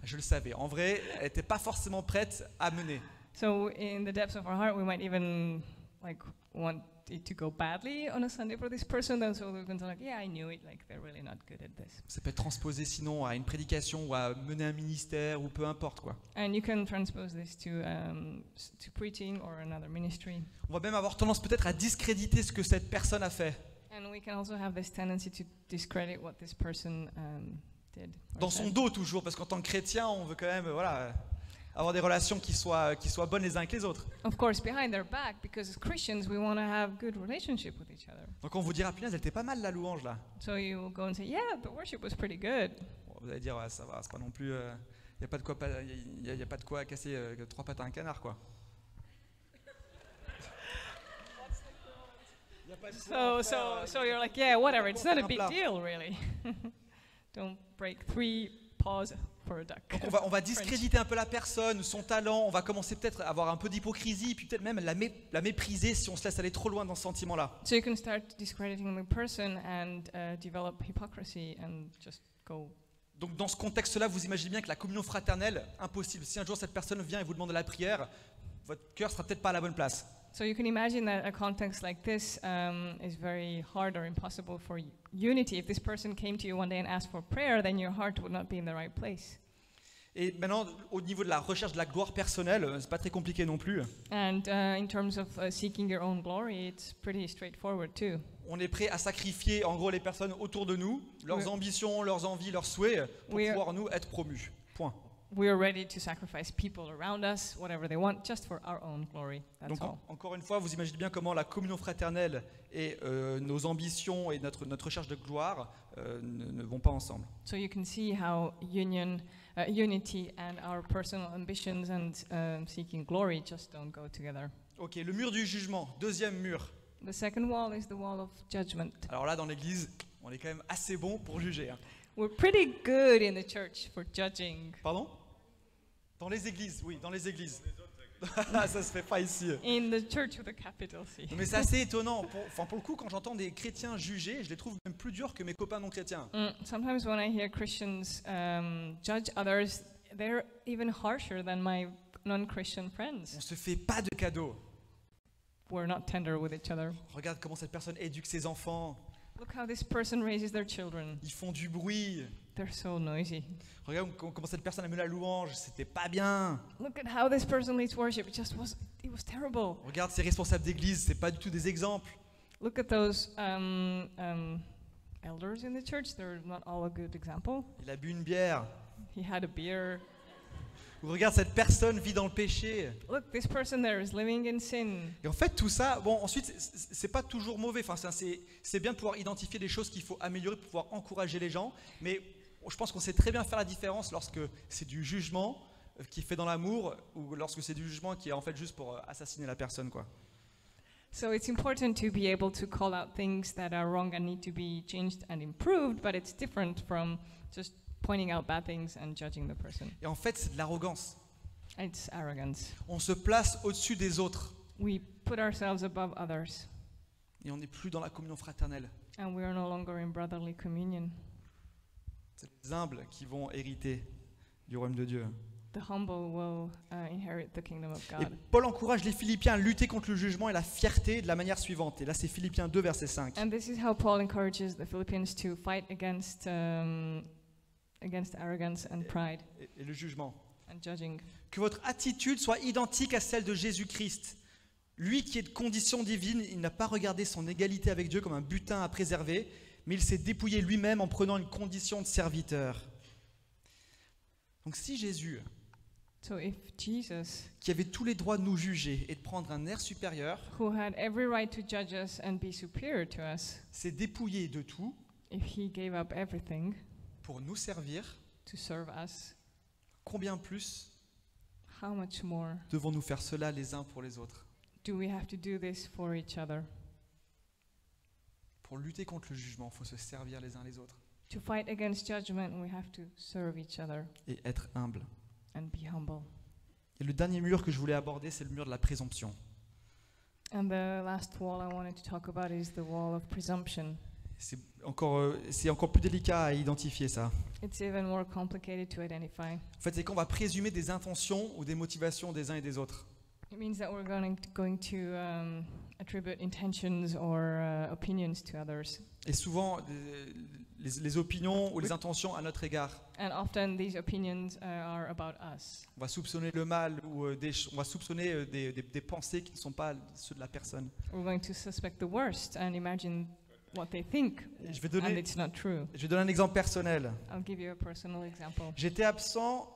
je le savais, en vrai, elle n'était pas forcément prête à mener. So in the depths of our heart we might even like want it to go badly on a Sunday for this person, and so we're going to like, yeah, I knew it, like they're really not good at this. Ça peut être transposé sinon à une prédication ou à mener un ministère ou peu importe quoi. And you can transpose this to preaching or another ministry. On va même avoir tendance peut-être à discréditer ce que cette personne a fait. And we can also have this tendency to discredit what this person did. or Dans son said. dos toujours, parce qu'en tant que chrétien, on veut quand même avoir des relations qui soient bonnes les uns avec les autres. Of course, behind their back, because as Christians we want to have good relationship with each other. Donc on vous dira, punaise, elle était pas mal la louange là. So you will go and say, yeah, the worship was pretty good. Bon, vous allez dire, ouais, ça va, c'est pas non plus, il n'y a pas de quoi casser 3 pattes à un canard quoi. So you're like, yeah, whatever. It's not a un big plat. deal, really. Don't break 3 paws for a duck. Donc on va discréditer un peu la personne, son talent, on va commencer peut-être à avoir un peu d'hypocrisie, puis peut-être même la mépriser si on se laisse aller trop loin dans ce sentiment-là. So you can start discrediting the person and develop hypocrisy and just go. Donc dans ce contexte-là, vous imaginez bien que la communion fraternelle, impossible. Si un jour cette personne vient et vous demande la prière, votre cœur sera peut-être pas à la bonne place. So you can imagine that a context like this is very hard or impossible for unity. If this person came to you one day and asked for prayer, then your heart would not be in the right place. Et maintenant, au niveau de la recherche de la gloire personnelle, c'est pas très compliqué non plus. And in terms of seeking your own glory, it's pretty straightforward too. On est prêt à sacrifier en gros les personnes autour de nous, leurs Oui. ambitions, leurs envies, leurs souhaits, pour Oui. pouvoir nous être promus. Point. We are ready to sacrifice people around us, whatever they want, just for our own glory. That's Donc all. encore une fois, vous imaginez bien comment la communion fraternelle et nos ambitions et notre recherche de gloire ne vont pas ensemble. So you can see how unity and our personal ambitions and seeking glory just don't go together. Ok, le mur du jugement, deuxième mur. The second wall is the wall of judgment. Alors là, dans l'église, on est quand même assez bon pour juger. Hein. We're pretty good in the church for judging. Pardon? Dans les églises, oui, dans les églises. Ça se fait pas ici. In the church with a capital C. Mais c'est assez étonnant. Pour le coup, quand j'entends des chrétiens juger, je les trouve même plus durs que mes copains non chrétiens. Sometimes when I hear Christians judge others, they're even harsher than my non-Christian friends. On se fait pas de cadeaux. We're not tender with each other. Regarde comment cette personne éduque ses enfants. Look how this person raises their children. Ils font du bruit. They're so noisy. Regarde comment cette personne a mené la louange. C'était pas bien. Look at how this person leads worship. It was terrible. Regarde ses responsables d'église. C'est pas du tout des exemples. Look at those elders in the church. They're not all a good example. Il a bu une bière. He had a beer. Ou regarde cette personne vit dans le péché. Look, this person there is living in sin. Et en fait, tout ça, bon, ensuite, c'est pas toujours mauvais. Enfin, c'est bien de pouvoir identifier des choses qu'il faut améliorer pour pouvoir encourager les gens. Mais je pense qu'on sait très bien faire la différence lorsque c'est du jugement qui est fait dans l'amour ou lorsque c'est du jugement qui est en fait juste pour assassiner la personne, quoi. So it's important to be able to call out things that are wrong and need to be changed and improved, but it's different from just pointing out bad things and judging the person. Et en fait, c'est de l'arrogance. It's arrogance. On se place au-dessus des autres We put ourselves above others, et on n'est plus dans la communion fraternelle. and we are no longer in brotherly communion. C'est les humbles qui vont hériter du royaume de Dieu. The humble will inherit the kingdom of Et God. Paul encourage les Philippiens à lutter contre le jugement et la fierté de la manière suivante. Et là, c'est Philippiens 2, verset 5. And this is how Paul encourages the Philippians to fight against arrogance and pride Et le jugement. and judging. Que votre attitude soit identique à celle de Jésus-Christ. Lui qui est de condition divine, il n'a pas regardé son égalité avec Dieu comme un butin à préserver, mais il s'est dépouillé lui-même en prenant une condition de serviteur. Donc si Jésus, So if Jesus, qui avait tous les droits de nous juger et de prendre un air supérieur, who had every right to judge us and be superior to us, s'est dépouillé de tout if he gave up everything pour nous servir, to serve us, combien plus how much more devons-nous faire cela les uns pour les autres? do we have to do this for each other? Pour lutter contre le jugement, il faut se servir les uns les autres To fight against judgment, we have to serve each other et être humble. and be humble. Et le dernier mur que je voulais aborder, c'est le mur de la présomption. And the last wall I wanted to talk about is the wall of presumption. C'est encore plus délicat à identifier ça. It's even more complicated to identify. En fait, c'est quand on va présumer des intentions ou des motivations des uns et des autres. It means that we're going to attribute intentions or opinions to others. Et souvent, les opinions ou les intentions à notre égard. And often these opinions are about us. On va soupçonner le mal ou on va soupçonner des pensées qui ne sont pas ceux de la personne. We're going to suspect the worst and imagine what they think, Et je vais and donner it's not true. un exemple personnel. I'll give you a personal example. J'étais absent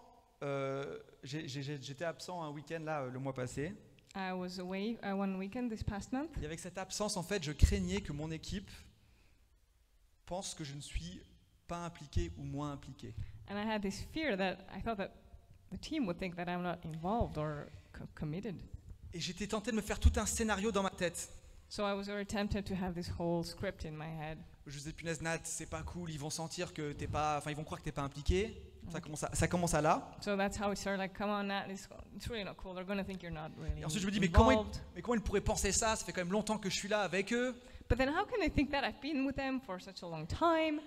un week-end là le mois passé. I was away one weekend this past month, Et avec cette absence, en fait, je craignais que mon équipe pense que je ne suis pas impliqué ou moins impliqué. and I had this fear that I thought that the team would think that I'm not involved or committed. Et j'étais tenté de me faire tout un scénario dans ma tête. So I was very tempted to have this whole script in my head. Je disais, punaise Nat, c'est pas cool, ils vont sentir que t'es pas, enfin ils vont croire que t'es pas impliqué. Ça commence à là. So that's how it started. Like, come on, Nat, it's really not cool. They're gonna think you're not really Et ensuite je me dis, mais comment involved. ils pourraient penser ça? Ça fait quand même longtemps que je suis là avec eux. But then how can they think that? I've been with them for such a long time.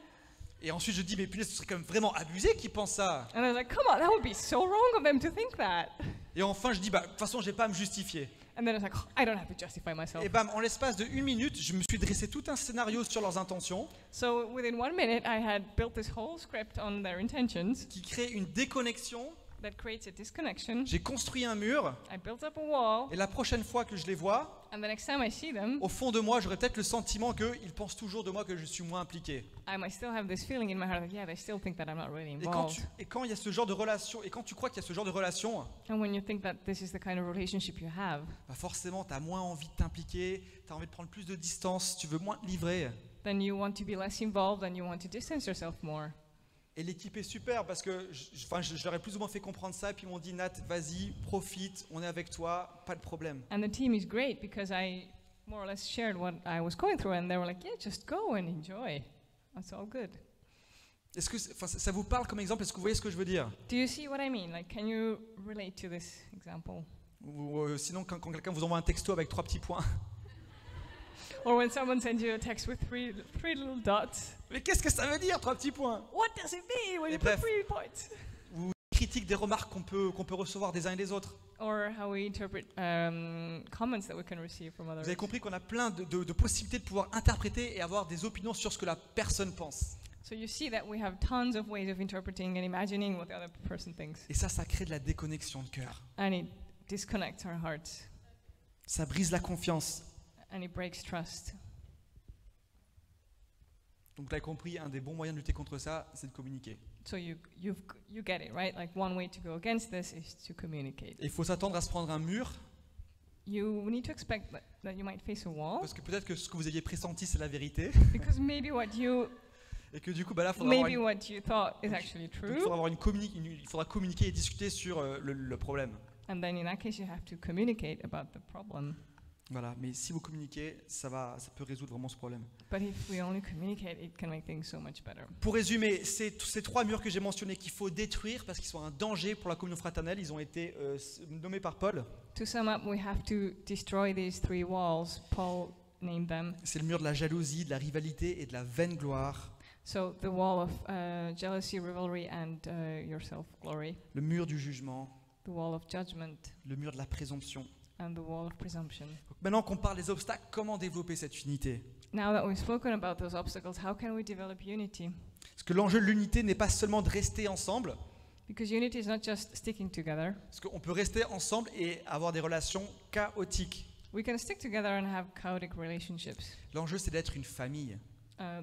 Et ensuite je dis, mais punaise, ce serait quand même vraiment abusé qu'ils pensent ça. And I was like, come on, that would be so wrong of them to think that. Et enfin je dis, bah de toute façon j'ai pas à me justifier. And then it's like, oh, I don't have to justify myself. Et bam, en l'espace de 1 minute, je me suis dressé tout un scénario sur leurs intentions So within 1 minute, I had built this whole script on their intentions qui crée une déconnexion. that creates a disconnection. J'ai construit un mur I built up a wall, et la prochaine fois que je les vois, and the next time I see them, au fond de moi, j'aurais peut-être le sentiment qu'ils pensent toujours de moi que je suis moins impliqué. I might still have this feeling in my heart that, yeah, they still think that I'm not really Et quand, involved. il y a ce genre de relation, et quand tu crois qu'il y a ce genre de relation, And when you think that this is the kind of relationship you have, bah forcément, tu as moins envie de t'impliquer, tu as envie de prendre plus de distance, tu veux moins te livrer. then you want to be less involved and you want to distance yourself more. Et l'équipe est super parce que je leur ai plus ou moins fait comprendre ça, et puis ils m'ont dit, Nat, vas-y, profite, on est avec toi, pas de problème. And the team is great because I more or less shared what I was going through, and they were like, yeah, just go and enjoy. That's all good. Est-ce que ça vous parle comme exemple? Est-ce que vous voyez ce que je veux dire? Do you see what I mean? Like, can you relate to this example? Ou sinon, quand quelqu'un vous envoie un texto avec 3 petits points, Or when someone sends you a text with three little dots. mais qu'est-ce que ça veut dire, 3 petits points? What does it mean when Et you bref. put 3 points? Ou critique des remarques qu'on peut recevoir des uns et des autres. Or how we interpret comments that we can receive from Vous others. avez compris qu'on a plein de possibilités de pouvoir interpréter et avoir des opinions sur ce que la personne pense. So you see that we have tons of ways of interpreting and imagining what the other person thinks. Et ça crée de la déconnexion de cœur. And it disconnects our hearts. Ça brise la confiance. And it breaks trust. Donc vous l'avez compris, un des bons moyens de lutter contre ça, c'est de communiquer. So you get it, right? Like, one way to go against this is to communicate. Et il faut s'attendre à se prendre un mur, You need to expect that you might face a wall, parce que peut-être que ce que vous aviez pressenti, c'est la vérité. because maybe Et que du coup, bah là, il faudra what you thought is actually true. il faudra communiquer et discuter sur le problème. And then in that case, you have to communicate about the problem. Voilà, mais si vous communiquez, ça peut résoudre vraiment ce problème. But if we only communicate, it can make things so much better. Pour résumer, ces 3 murs que j'ai mentionnés qu'il faut détruire parce qu'ils sont un danger pour la communion fraternelle, ils ont été nommés par Paul. To sum up, we have to destroy these 3 walls. Paul named them. C'est le mur de la jalousie, de la rivalité et de la vaine gloire. So the wall of jealousy, rivalry, and your self-glory. Le mur du jugement, The wall of judgment, le mur de la présomption. and the wall of presumption. Donc maintenant qu'on parle des obstacles, comment développer cette unité? Now that we've spoken about those obstacles, how can we develop unity? Parce que l'enjeu de l'unité n'est pas seulement de rester ensemble, Because unity is not just sticking together. parce qu'on peut rester ensemble et avoir des relations chaotiques. We can stick together and have chaotic relationships. L'enjeu, c'est d'être une famille,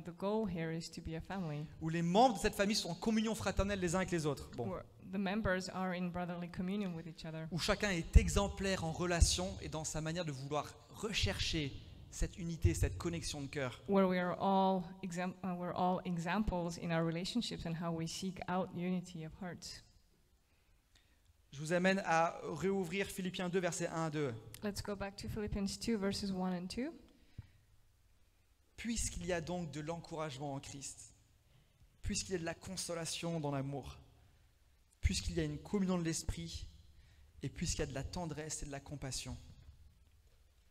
The goal here is to be a family où les membres de cette famille sont en communion fraternelle les uns avec les autres. Bon. where the members are in brotherly communion with each other, Où chacun est exemplaire en relation et dans sa manière de vouloir rechercher cette unité, cette connexion de cœur. where we're all examples in our relationships and how we seek out unity of hearts. Je vous amène à réouvrir Philippiens 2, versets 1 à 2. Let's go back to Philippians 2, verses 1 and 2. Puisqu'il y a donc de l'encouragement en Christ, puisqu'il y a de la consolation dans l'amour, puisqu'il y a une communion de l'esprit, et puisqu'il y a de la tendresse et de la compassion.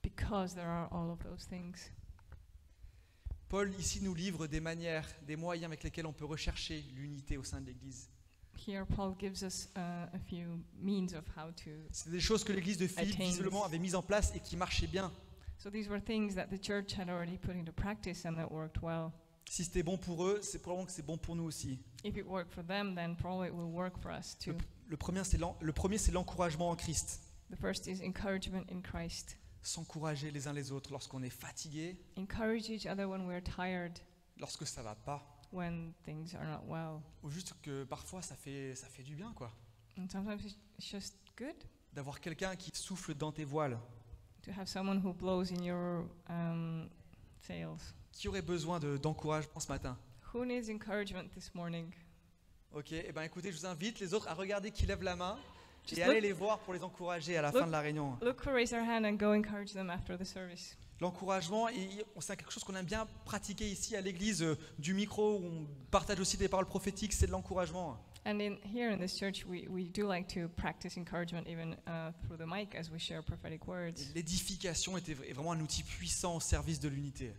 Because there are all of those things. Paul ici nous livre des manières, des moyens avec lesquels on peut rechercher l'unité au sein de l'Église. Here, Paul gives us a few means of how to. C'est des choses que l'Église de Philippe Attain. visiblement avait mises en place et qui marchaient bien. So these were things that the church had already put into practice and that worked well. Si c'était bon pour eux, c'est probablement que c'est bon pour nous aussi. If it worked for them, then probably it will work for us too. Le premier, c'est l'encouragement en Christ. The first is encouragement in Christ. S'encourager les uns les autres lorsqu'on est fatigué, Encourage each other when we're tired, lorsque ça va pas, when things are not well. ou juste que parfois ça fait du bien quoi, And sometimes it's just good d'avoir quelqu'un qui souffle dans tes voiles. to have someone who blows in your sails. Qui aurait besoin d'encouragement ce matin? Who needs encouragement this morning? Ok, et ben écoutez, je vous invite les autres à regarder qui lève la main Just et aller les voir pour les encourager à la fin de la réunion. Look who raised their hand and go encourage them after the service. L'encouragement, c'est quelque chose qu'on aime bien pratiquer ici à l'église du micro, où on partage aussi des paroles prophétiques, c'est de l'encouragement. And here in this church, we do like to practice encouragement even through the mic as we share prophetic Et words. l'édification est vraiment un outil puissant au service de l'unité.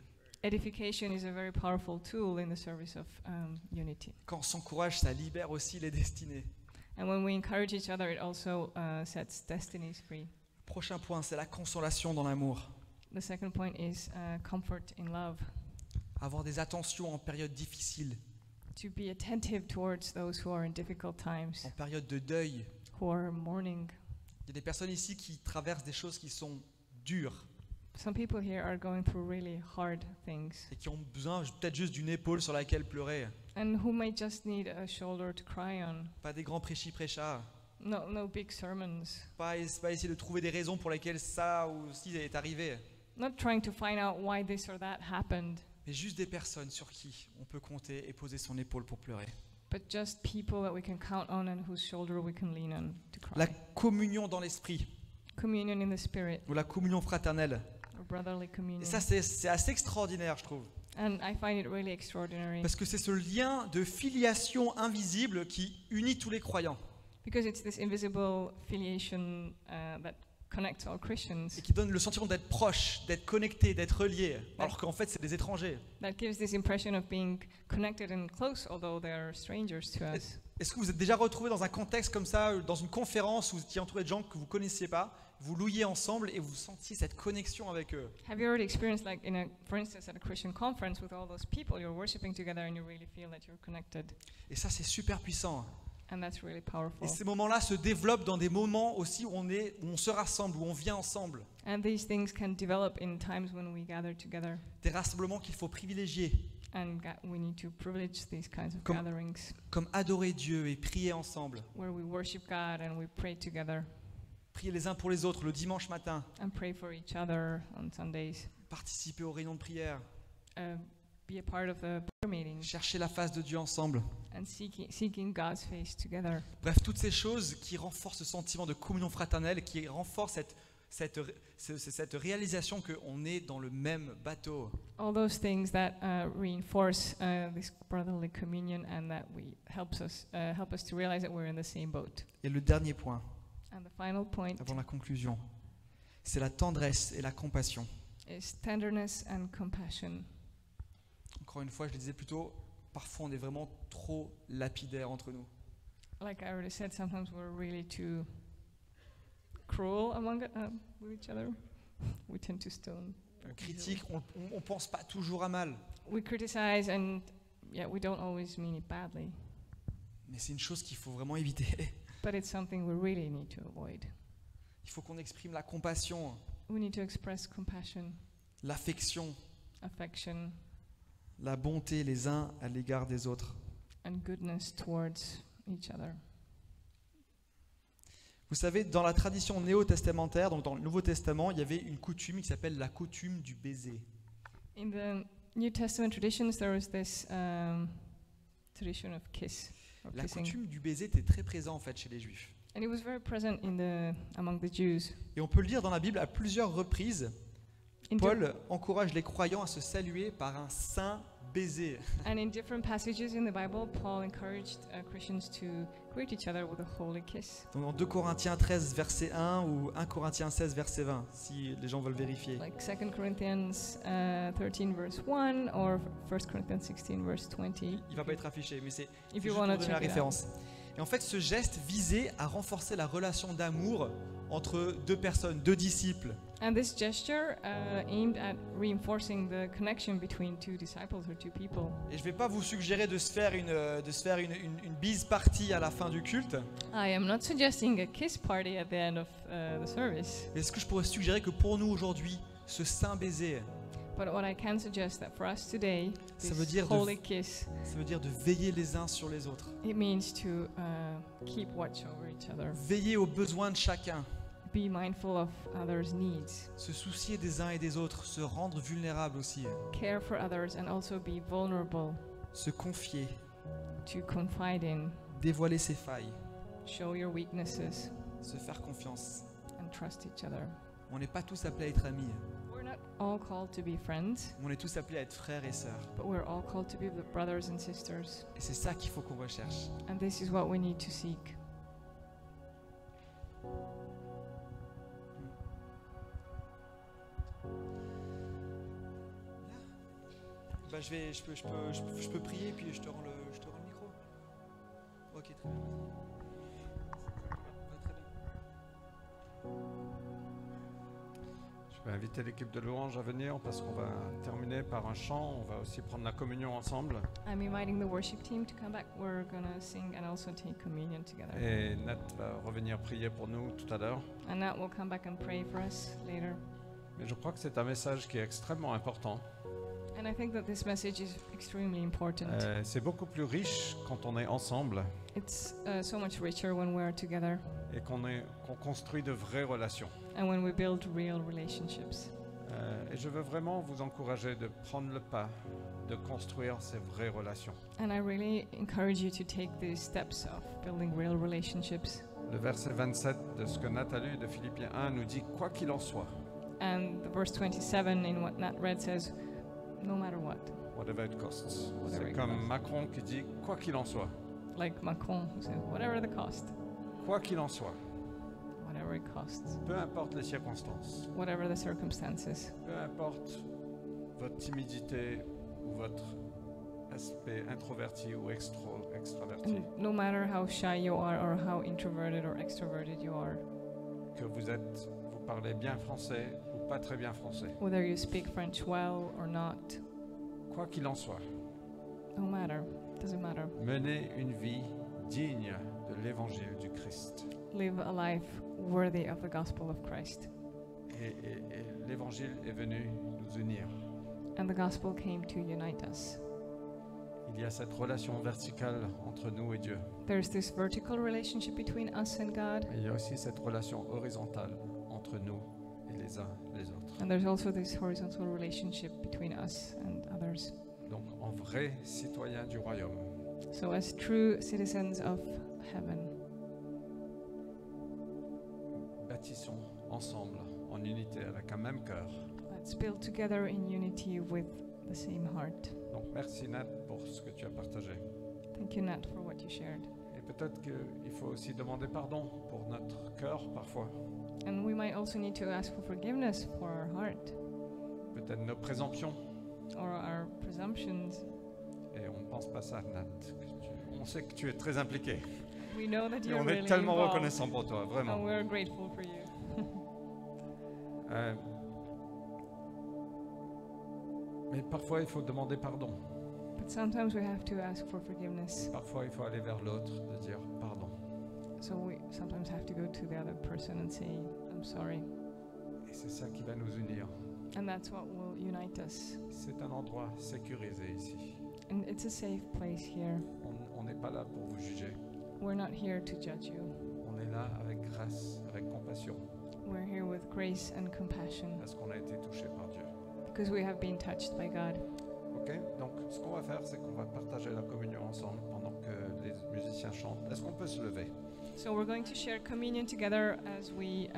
Edification is a very powerful tool in the service of unity. Quand on s'encourage, ça libère aussi les destinées. And when we encourage each other, it also sets destinies free. Prochain point, c'est la consolation dans l'amour. The second point is comfort in love. Avoir des attentions en période difficile, To be attentive towards those who are in difficult times, en période de deuil. who are mourning. Il y a des personnes ici qui traversent des choses qui sont dures Some people here are going through really hard things et qui ont besoin peut-être juste d'une épaule sur laquelle pleurer. and who may just need a shoulder to cry on. Pas des grands prêchis-prêchas. No big sermons. Pas essayer de trouver des raisons pour lesquelles ça ou ci est arrivé. Not trying to find out why this or that happened, Mais juste des personnes sur qui on peut compter et poser son épaule pour pleurer. but just people that we can count on and whose shoulder we can lean on to cry. La communion dans l'esprit, Communion in the spirit, ou la communion fraternelle. or brotherly communion. Et ça, c'est assez extraordinaire, je trouve. And I find it really extraordinary Parce que c'est ce lien de filiation invisible qui unit tous les croyants because it's this invisible filiation that connects all Christians, et qui donne le sentiment d'être proche, d'être connecté, d'être relié, alors qu'en fait, c'est des étrangers. that gives this impression of being connected and close, although they're strangers to us. Est-ce que vous êtes déjà retrouvé dans un contexte comme ça, dans une conférence où vous étiez entouré de gens que vous ne connaissiez pas, vous louiez ensemble et vous sentiez cette connexion avec eux? Have you already experienced, like for instance, at a Christian conference with all those people you're worshiping together and you really feel that you're connected? Et ça, c'est super puissant. And that's really powerful. Et ces moments-là se développent dans des moments aussi où on se rassemble, où on vient ensemble. And these things can develop in times when we gather together. Des rassemblements qu'il faut privilégier, And we need to privilege these kinds of Comme- gatherings comme adorer Dieu et prier ensemble. where we worship God and we pray together Prier les uns pour les autres le dimanche matin. and pray for each other on Sundays. Participer aux réunions de prière. Be a part of the prayer meetings Chercher la face de Dieu ensemble. and seeking God's face together. Bref, toutes ces choses qui renforcent ce sentiment de communion fraternelle, qui renforcent cette réalisation qu'on est dans le même bateau. All those things that reinforce this brotherly communion and that help us to realize that we're in the same boat. Et le dernier point, And the final point avant la conclusion, c'est la tendresse et la compassion. is tenderness and compassion. Encore une fois, je le disais plus tôt, parfois on est vraiment trop lapidaire entre nous. Like I already said, sometimes we're really too cruel with each other. We tend to stone. On critique, on pense pas toujours à mal. We criticize and we don't always mean it badly. Mais c'est une chose qu'il faut vraiment éviter. But it's something we really need to avoid. Il faut qu'on exprime la compassion, We need to express compassion, l'affection, affection, la bonté les uns à l'égard des autres. and goodness towards each other. Vous savez, dans la tradition néo-testamentaire, donc dans le Nouveau Testament, il y avait une coutume qui s'appelle la coutume du baiser. In the New Testament traditions, there was this tradition of kiss, or La kissing. coutume du baiser était très présente en fait chez les Juifs. And it was very present among the Jews. Et on peut le lire dans la Bible à plusieurs reprises. In di- Paul encourage les croyants à se saluer par un saint baiser. and in different passages in the Bible, Paul encouraged Christians to greet each other with a holy kiss. Donc dans 2 Corinthiens 13, verset 1 ou 1 Corinthiens 16, verset 20, si les gens veulent vérifier. Like 2 Corinthians 13 verse 1 or 1 Corinthians 16 verse 20. Il ne va pas être affiché, mais c'est If juste you pour want to donner la check it out. référence. Et en fait, ce geste visait à renforcer la relation d'amour entre deux personnes, deux disciples. And this gesture aimed at reinforcing the connection between two disciples or two people. Et je ne vais pas vous suggérer de se faire une bise party à la fin du culte. I am not suggesting a kiss party at the end of the service, Mais est-ce que je pourrais suggérer que pour nous aujourd'hui, ce saint baiser, but what I can suggest that for us today, Ça veut this dire de- holy kiss, ça veut dire de veiller les uns sur les autres. it means to keep watch over each other, Veiller aux besoins de chacun, be mindful of others' needs, se soucier des uns et des autres, se rendre vulnérable aussi, care for others, and also be vulnerable, se confier, to confide in, dévoiler ses failles, show your weaknesses, se faire confiance. and trust each other. On n'est pas tous appelés à être amis, We're not all called to be friends, on est tous appelés à être frères et sœurs. but we're all called to be the brothers and sisters. Et c'est ça qu'il faut qu'on recherche. And this is what we need to seek. Bah, je peux prier puis je te rends le micro. Ok, très bien. Ouais, très bien. Je vais inviter l'équipe de louange à venir parce qu'on va terminer par un chant. On va aussi prendre la communion ensemble. I'm inviting the worship team to come back. We're gonna sing and also take communion together. Et Nat va revenir prier pour nous tout à l'heure. And Nat will come back and pray for us later. Mais je crois que c'est un message qui est extrêmement important. And I think that this message is extremely important. C'est beaucoup plus riche quand on est ensemble It's so much richer when we're together et qu'on construit de vraies relations. and when we build real relationships. Et je veux vraiment vous encourager de prendre le pas, de construire ces vraies relations. And I really encourage you to take these steps of building real relationships. Le verset 27 de ce que Nat a lu de Philippiens 1 nous dit « Quoi qu'il en soit, And the verse 27 in what Nat read says, no matter what. whatever it costs ». Whatever C'est it comme costs. Macron qui dit « Quoi qu'il en soit, Like Macron who says, whatever the cost, quoi qu'il en soit, whatever it costs, peu importe les circonstances, whatever the circumstances, peu importe votre timidité ou votre aspect introverti ou extraverti, and no matter how shy you are or how introverted or extroverted you are, que vous parlez bien français ou pas très bien français, whether you speak French well or not, quoi qu'il en soit, no matter, doesn't matter. menez une vie digne de l'évangile du Christ. Live a life worthy of the gospel of Christ. Et l'évangile est venu nous unir. And the gospel came to unite us. Il y a cette relation verticale entre nous et Dieu. There's this vertical relationship between us and God, Mais il y a aussi cette relation horizontale entre nous et les uns les autres. and there's also this horizontal relationship between us and others. Donc, en vrai citoyen du royaume, So, as true citizens of heaven, bâtissons ensemble en unité avec un même cœur. let's build together in unity with the same heart. Donc, merci Nat pour ce que tu as partagé. Thank you, Nat, for what you shared. Et peut-être qu'il faut aussi demander pardon pour notre cœur parfois. And we might also need to ask for forgiveness for our heart Peut-être nos présomptions. or our presumptions. Et on ne pense pas ça, Nat. On sait que tu es très impliqué. We know that Et you're on really est tellement involved, reconnaissant pour toi, vraiment. and we're grateful for you. Mais parfois, il faut demander pardon. But sometimes we have to ask for forgiveness. Parfois, il faut aller vers l'autre, de dire pardon. So we sometimes have to go to the other person and say, I'm sorry. Et c'est ça qui va nous unir. And that's what will unite us. C'est un endroit sécurisé ici. And it's a safe place here. On n'est pas là pour vous juger. We're not here to judge you. On est là avec grâce, avec compassion, We're here with grace and compassion parce qu'on a été touché par Dieu. because we have been touched by God. Ok, donc ce qu'on va faire, c'est qu'on va partager la communion ensemble pendant que les musiciens chantent. Est-ce qu'on peut se lever? So we're going to share communion together as we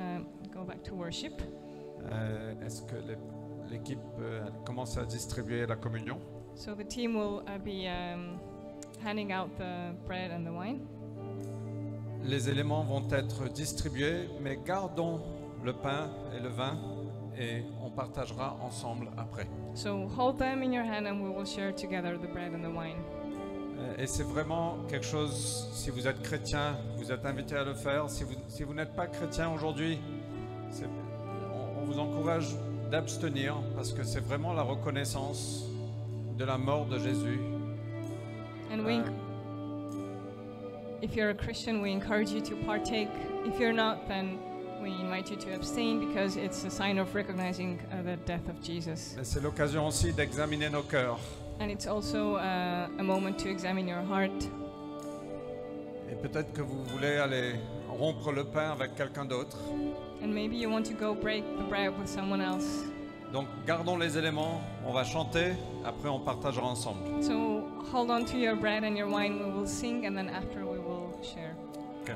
go back to worship. Est-ce que l'équipe commence à distribuer la communion? So the team will be handing out the bread and the wine. Les éléments vont être distribués, mais gardons le pain et le vin et on partagera ensemble après. So hold them in your hand and we will share together the bread and the wine. Et c'est vraiment quelque chose, si vous êtes chrétien, vous êtes invité à le faire. Si vous n'êtes pas chrétien aujourd'hui, on vous encourage d'abstenir parce que c'est vraiment la reconnaissance de la mort de Jésus. And if you're a Christian, we encourage you to partake. If you're not, then we invite you to abstain because it's a sign of recognizing the death of Jesus. Mais c'est l'occasion aussi d'examiner nos cœurs. And it's also a moment to examine your heart. Et peut-être que vous voulez aller rompre le pain avec quelqu'un d'autre. And maybe you want to go break the bread with someone else. Donc gardons les éléments, on va chanter, après on partagera ensemble. So hold on to your bread and your wine. We will sing and then after we will share. Ok.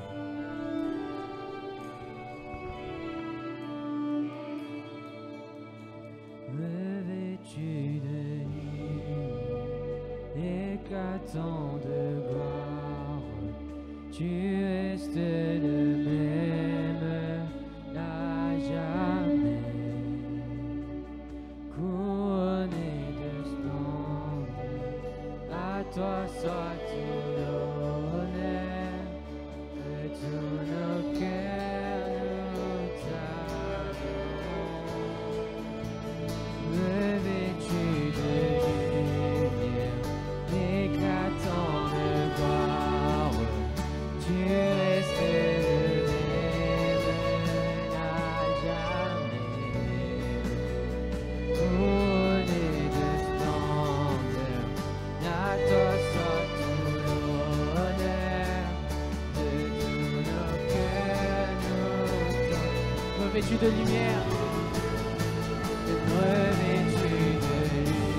Revêtu de lumière, éclatant de gloire, tu restes le même à jamais, couronné de splendeur, à toi soit tout l'honneur, de tous nos cœurs nous t'adorons. Revêtu de lumière, éclatant de gloire, tu restes le même à jamais, couronné de splendeur, à toi soit tout l'honneur, de tous nos cœurs nous t'adorons. Revêtu de lumière, revêtu de lumière,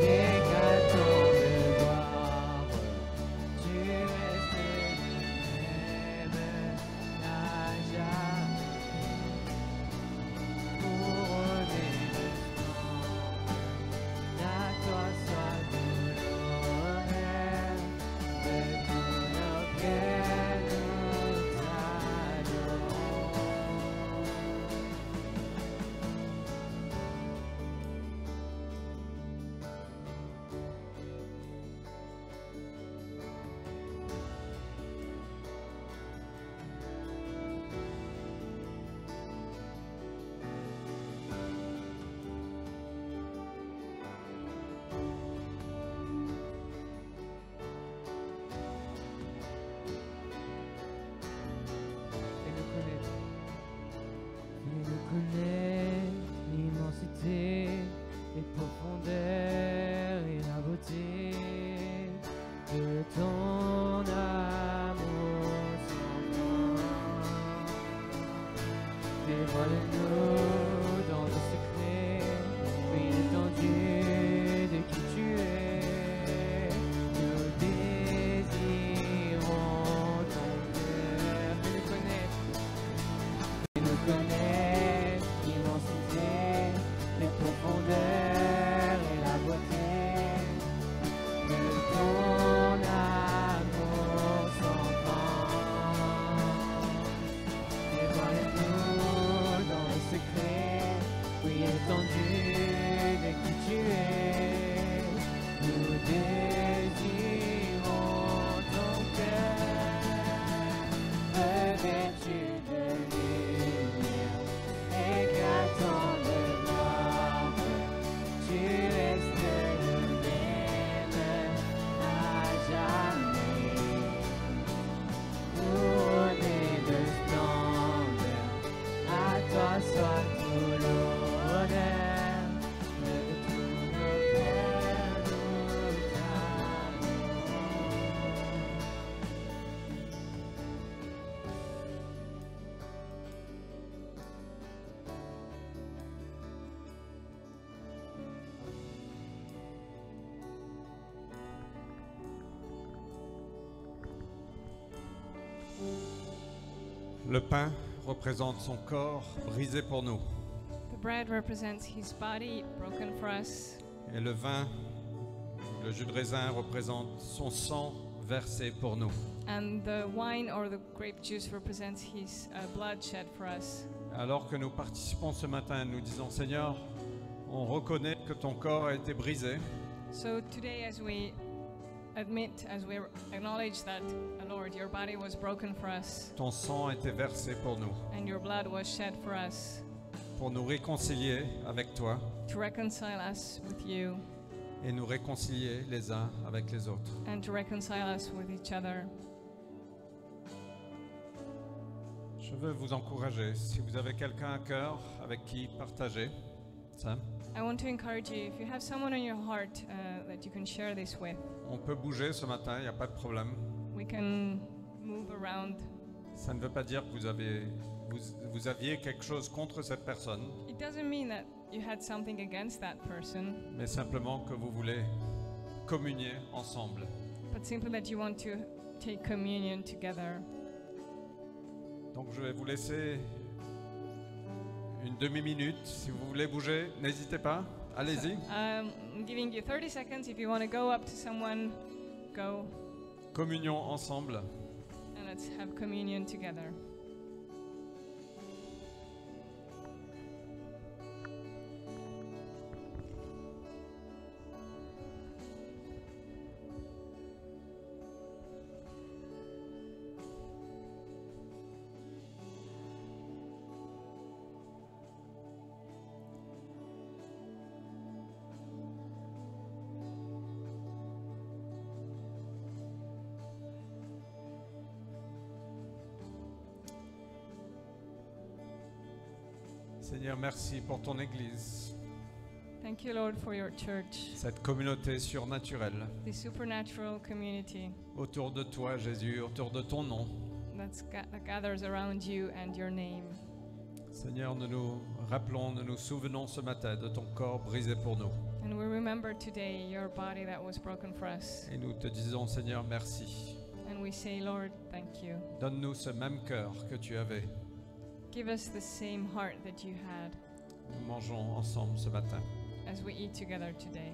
éclatant de gloire, tu restes le même à jamais, couronné de splendeur, à toi soit tout l'honneur, de tous nos cœurs nous t'adorons. Et connaître l'immensité, les profondeurs et la beauté de ton amour sans fin. Dévoile-nous dans le secret, oui, l'étendue de qui tu es. Nous désirons ton cœur. Fais-nous connaître l'immensité, les profondeurs et la beauté de ton amour sans fin. Dévoile-nous dans le secret, oui, l'étendue de qui tu es. Nous désirons ton cœur, revêtu de lumière, éclatant de gloire, tu restes le même à jamais, couronné de splendeur, à toi soit tout l'honneur, de tout Le pain représente son corps brisé pour nous. The bread represents his body broken for us. Et le vin, le jus de raisin, représente son sang versé pour nous. And the wine or the grape juice represents his blood shed for us. Alors que nous participons ce matin, nous disons, Seigneur, on reconnaît que ton corps a été brisé. So today, as we acknowledge that, Lord, your body was broken for us Ton sang a été versé pour nous, and your blood was shed for us pour nous réconcilier avec toi to reconcile us with you et nous réconcilier les uns avec les autres. and to reconcile us with each other. Je veux vous encourager, si vous avez quelqu'un à cœur avec qui partager ça, I want to encourage you, if you have someone on your heart that you can share this with, on peut bouger ce matin, il n'y a pas de problème. we can move around. Ça ne veut pas dire que vous aviez quelque chose contre cette personne, It doesn't mean that you had something against that person, mais simplement que vous voulez communier ensemble. but simply that you want to take communion together. Donc je vais vous laisser une demi-minute. Si vous voulez bouger, n'hésitez pas, allez-y. I'm giving you 30 seconds. If you want to go up to someone, go Communion ensemble. and let's have communion together. Seigneur, merci pour ton Église, Thank you, Lord, for your church, cette communauté surnaturelle. the supernatural community Autour de toi, Jésus, autour de ton nom. that gathers around you and your name. Seigneur, nous nous rappelons, nous nous souvenons ce matin de ton corps brisé pour nous. And we remember today your body that was broken for us. Et nous te disons, Seigneur, merci. And we say, Lord, thank you. Donne-nous ce même cœur que tu avais. Give us the same heart that you had Nous mangeons ensemble ce matin. as we eat together today.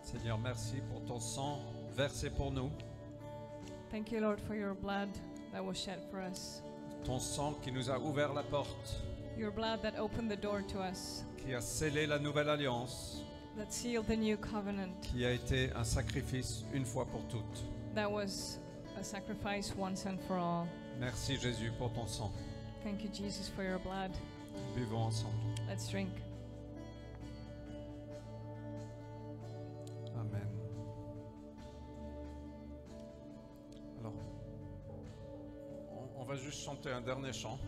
Seigneur, merci pour ton sang versé pour nous. Thank you, Lord, for your blood that was shed for us. Ton sang qui nous a ouvert la porte, Your blood that opened the door to us, qui a scellé la nouvelle alliance, that sealed the new covenant, qui a été un sacrifice une fois pour toutes. that was a sacrifice once and for all. Merci Jésus pour ton sang. Thank you, Jesus, for your blood. Buvons ensemble. Let's drink. Amen. Alors, on va juste chanter un dernier chant.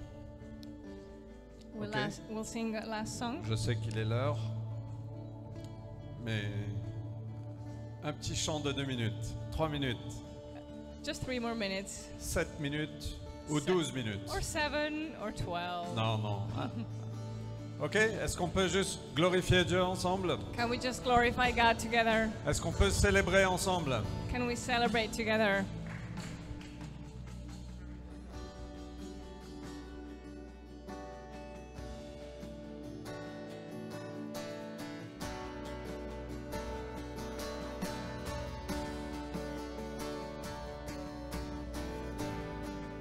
Ok. We'll sing a last song. Je sais qu'il est l'heure, mais un petit chant de 2 minutes, 3 minutes, Just 3 more minutes. 7 minutes ou 12 minutes. Or 7 or 12. Non, non. Hein? Ok, est-ce qu'on peut juste glorifier Dieu ensemble? Can we just glorify God together? Est-ce qu'on peut célébrer ensemble? Can we celebrate together?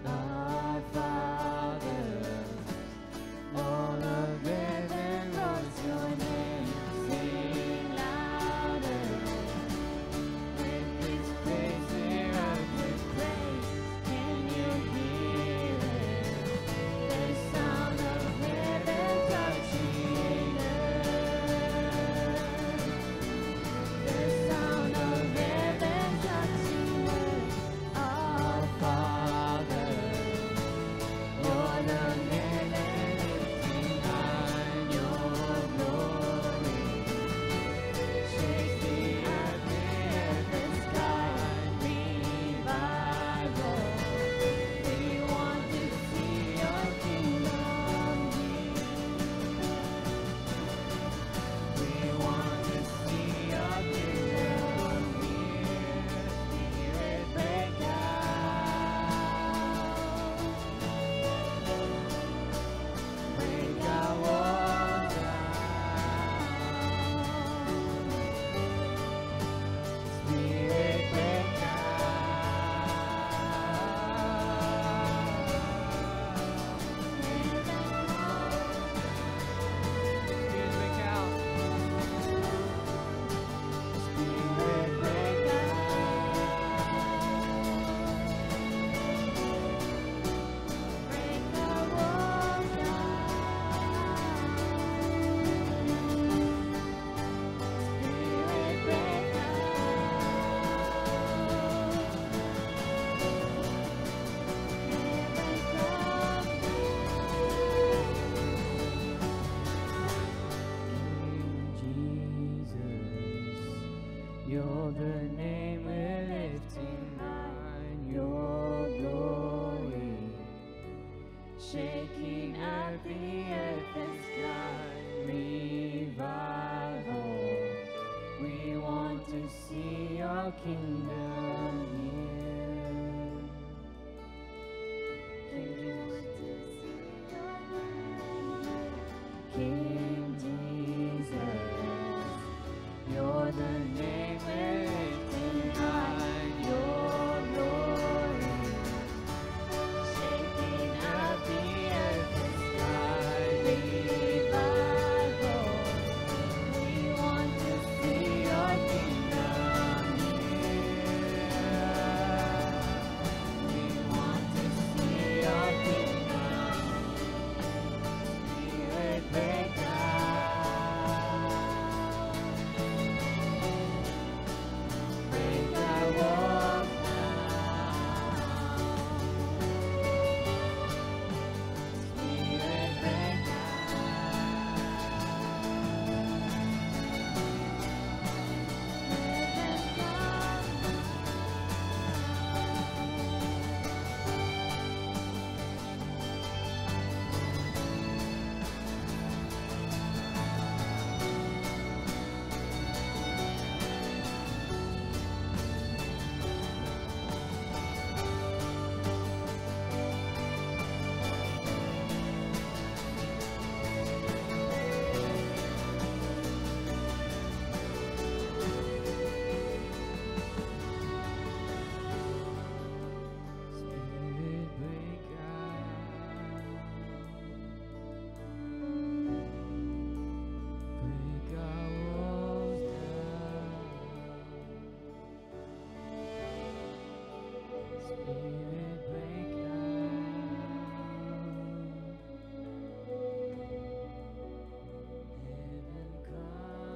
Our Father, all of heaven knows your name. Sing louder with this praise here of shaking at the earth and sky. Revival, we want to see your kingdom here. King Jesus, you're the name we're lifting high. Your glory, shaking out the earth and sky. Revival, we want to see your kingdom here. We want to see your kingdom. Spirit, break break our walls down. Spirit, break Spirit, break break our walls down. Spirit, break Heaven come.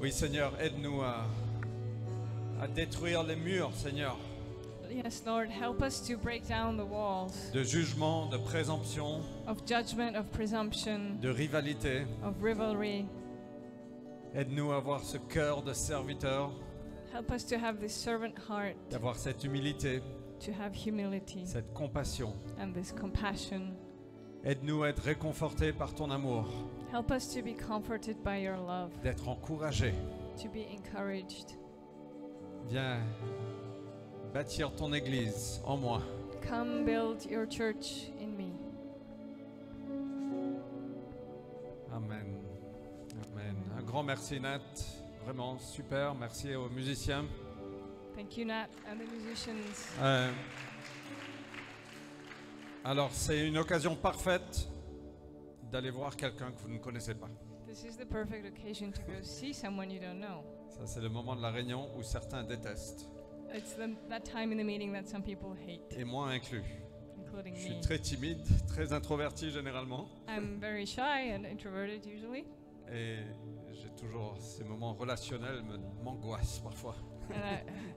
Oui, Seigneur, aide-nous à détruire les murs, Seigneur, Yes, Lord, help us to break down the walls de jugement, de présomption, of judgment, of presumption, de rivalité. of rivalry. Aide-nous à avoir ce cœur de serviteur, Help us to have this servant heart, d'avoir cette humilité, to have humility cette compassion. and this compassion. Aide-nous à être réconfortés par ton amour, Help us to be comforted by your love, d'être encouragés. to be encouraged. Viens bâtir ton église en moi. Come build your church in me. Amen. Amen. Un grand merci Nat, vraiment super. Merci aux musiciens. Thank you, Nat, and the musicians. Alors c'est une occasion parfaite d'aller voir quelqu'un que vous ne connaissez pas. This is the perfect occasion to go see someone you don't know. Ça c'est le moment de la réunion où certains détestent, It's that time in the meeting that some people hate, et moi inclus. including Je suis me. très timide, très introverti généralement, I'm very shy and introverted usually, et j'ai toujours ces moments relationnels m'angoissent parfois. and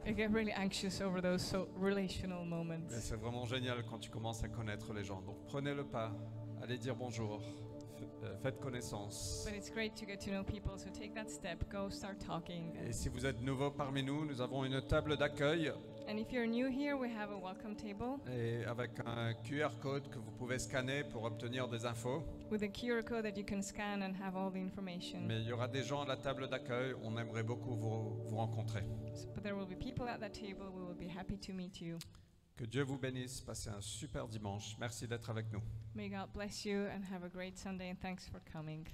I get really anxious over those relational moments. Mais c'est vraiment génial quand tu commences à connaître les gens. Donc prenez le pas, allez dire bonjour, faites connaissance. But it's great to get to know people, so take that step, go start talking. Et si vous êtes nouveau parmi nous, nous avons une table d'accueil And if you're new here, we have a welcome table et avec un QR code que vous pouvez scanner pour obtenir des infos. with a QR code that you can scan and have all the information. Mais il y aura des gens à la table d'accueil, on aimerait beaucoup vous rencontrer. But there will be people at that table. We will be happy to meet you. Que Dieu vous bénisse, passez un super dimanche. Merci d'être avec nous. May God bless you and have a great Sunday, and thanks for coming.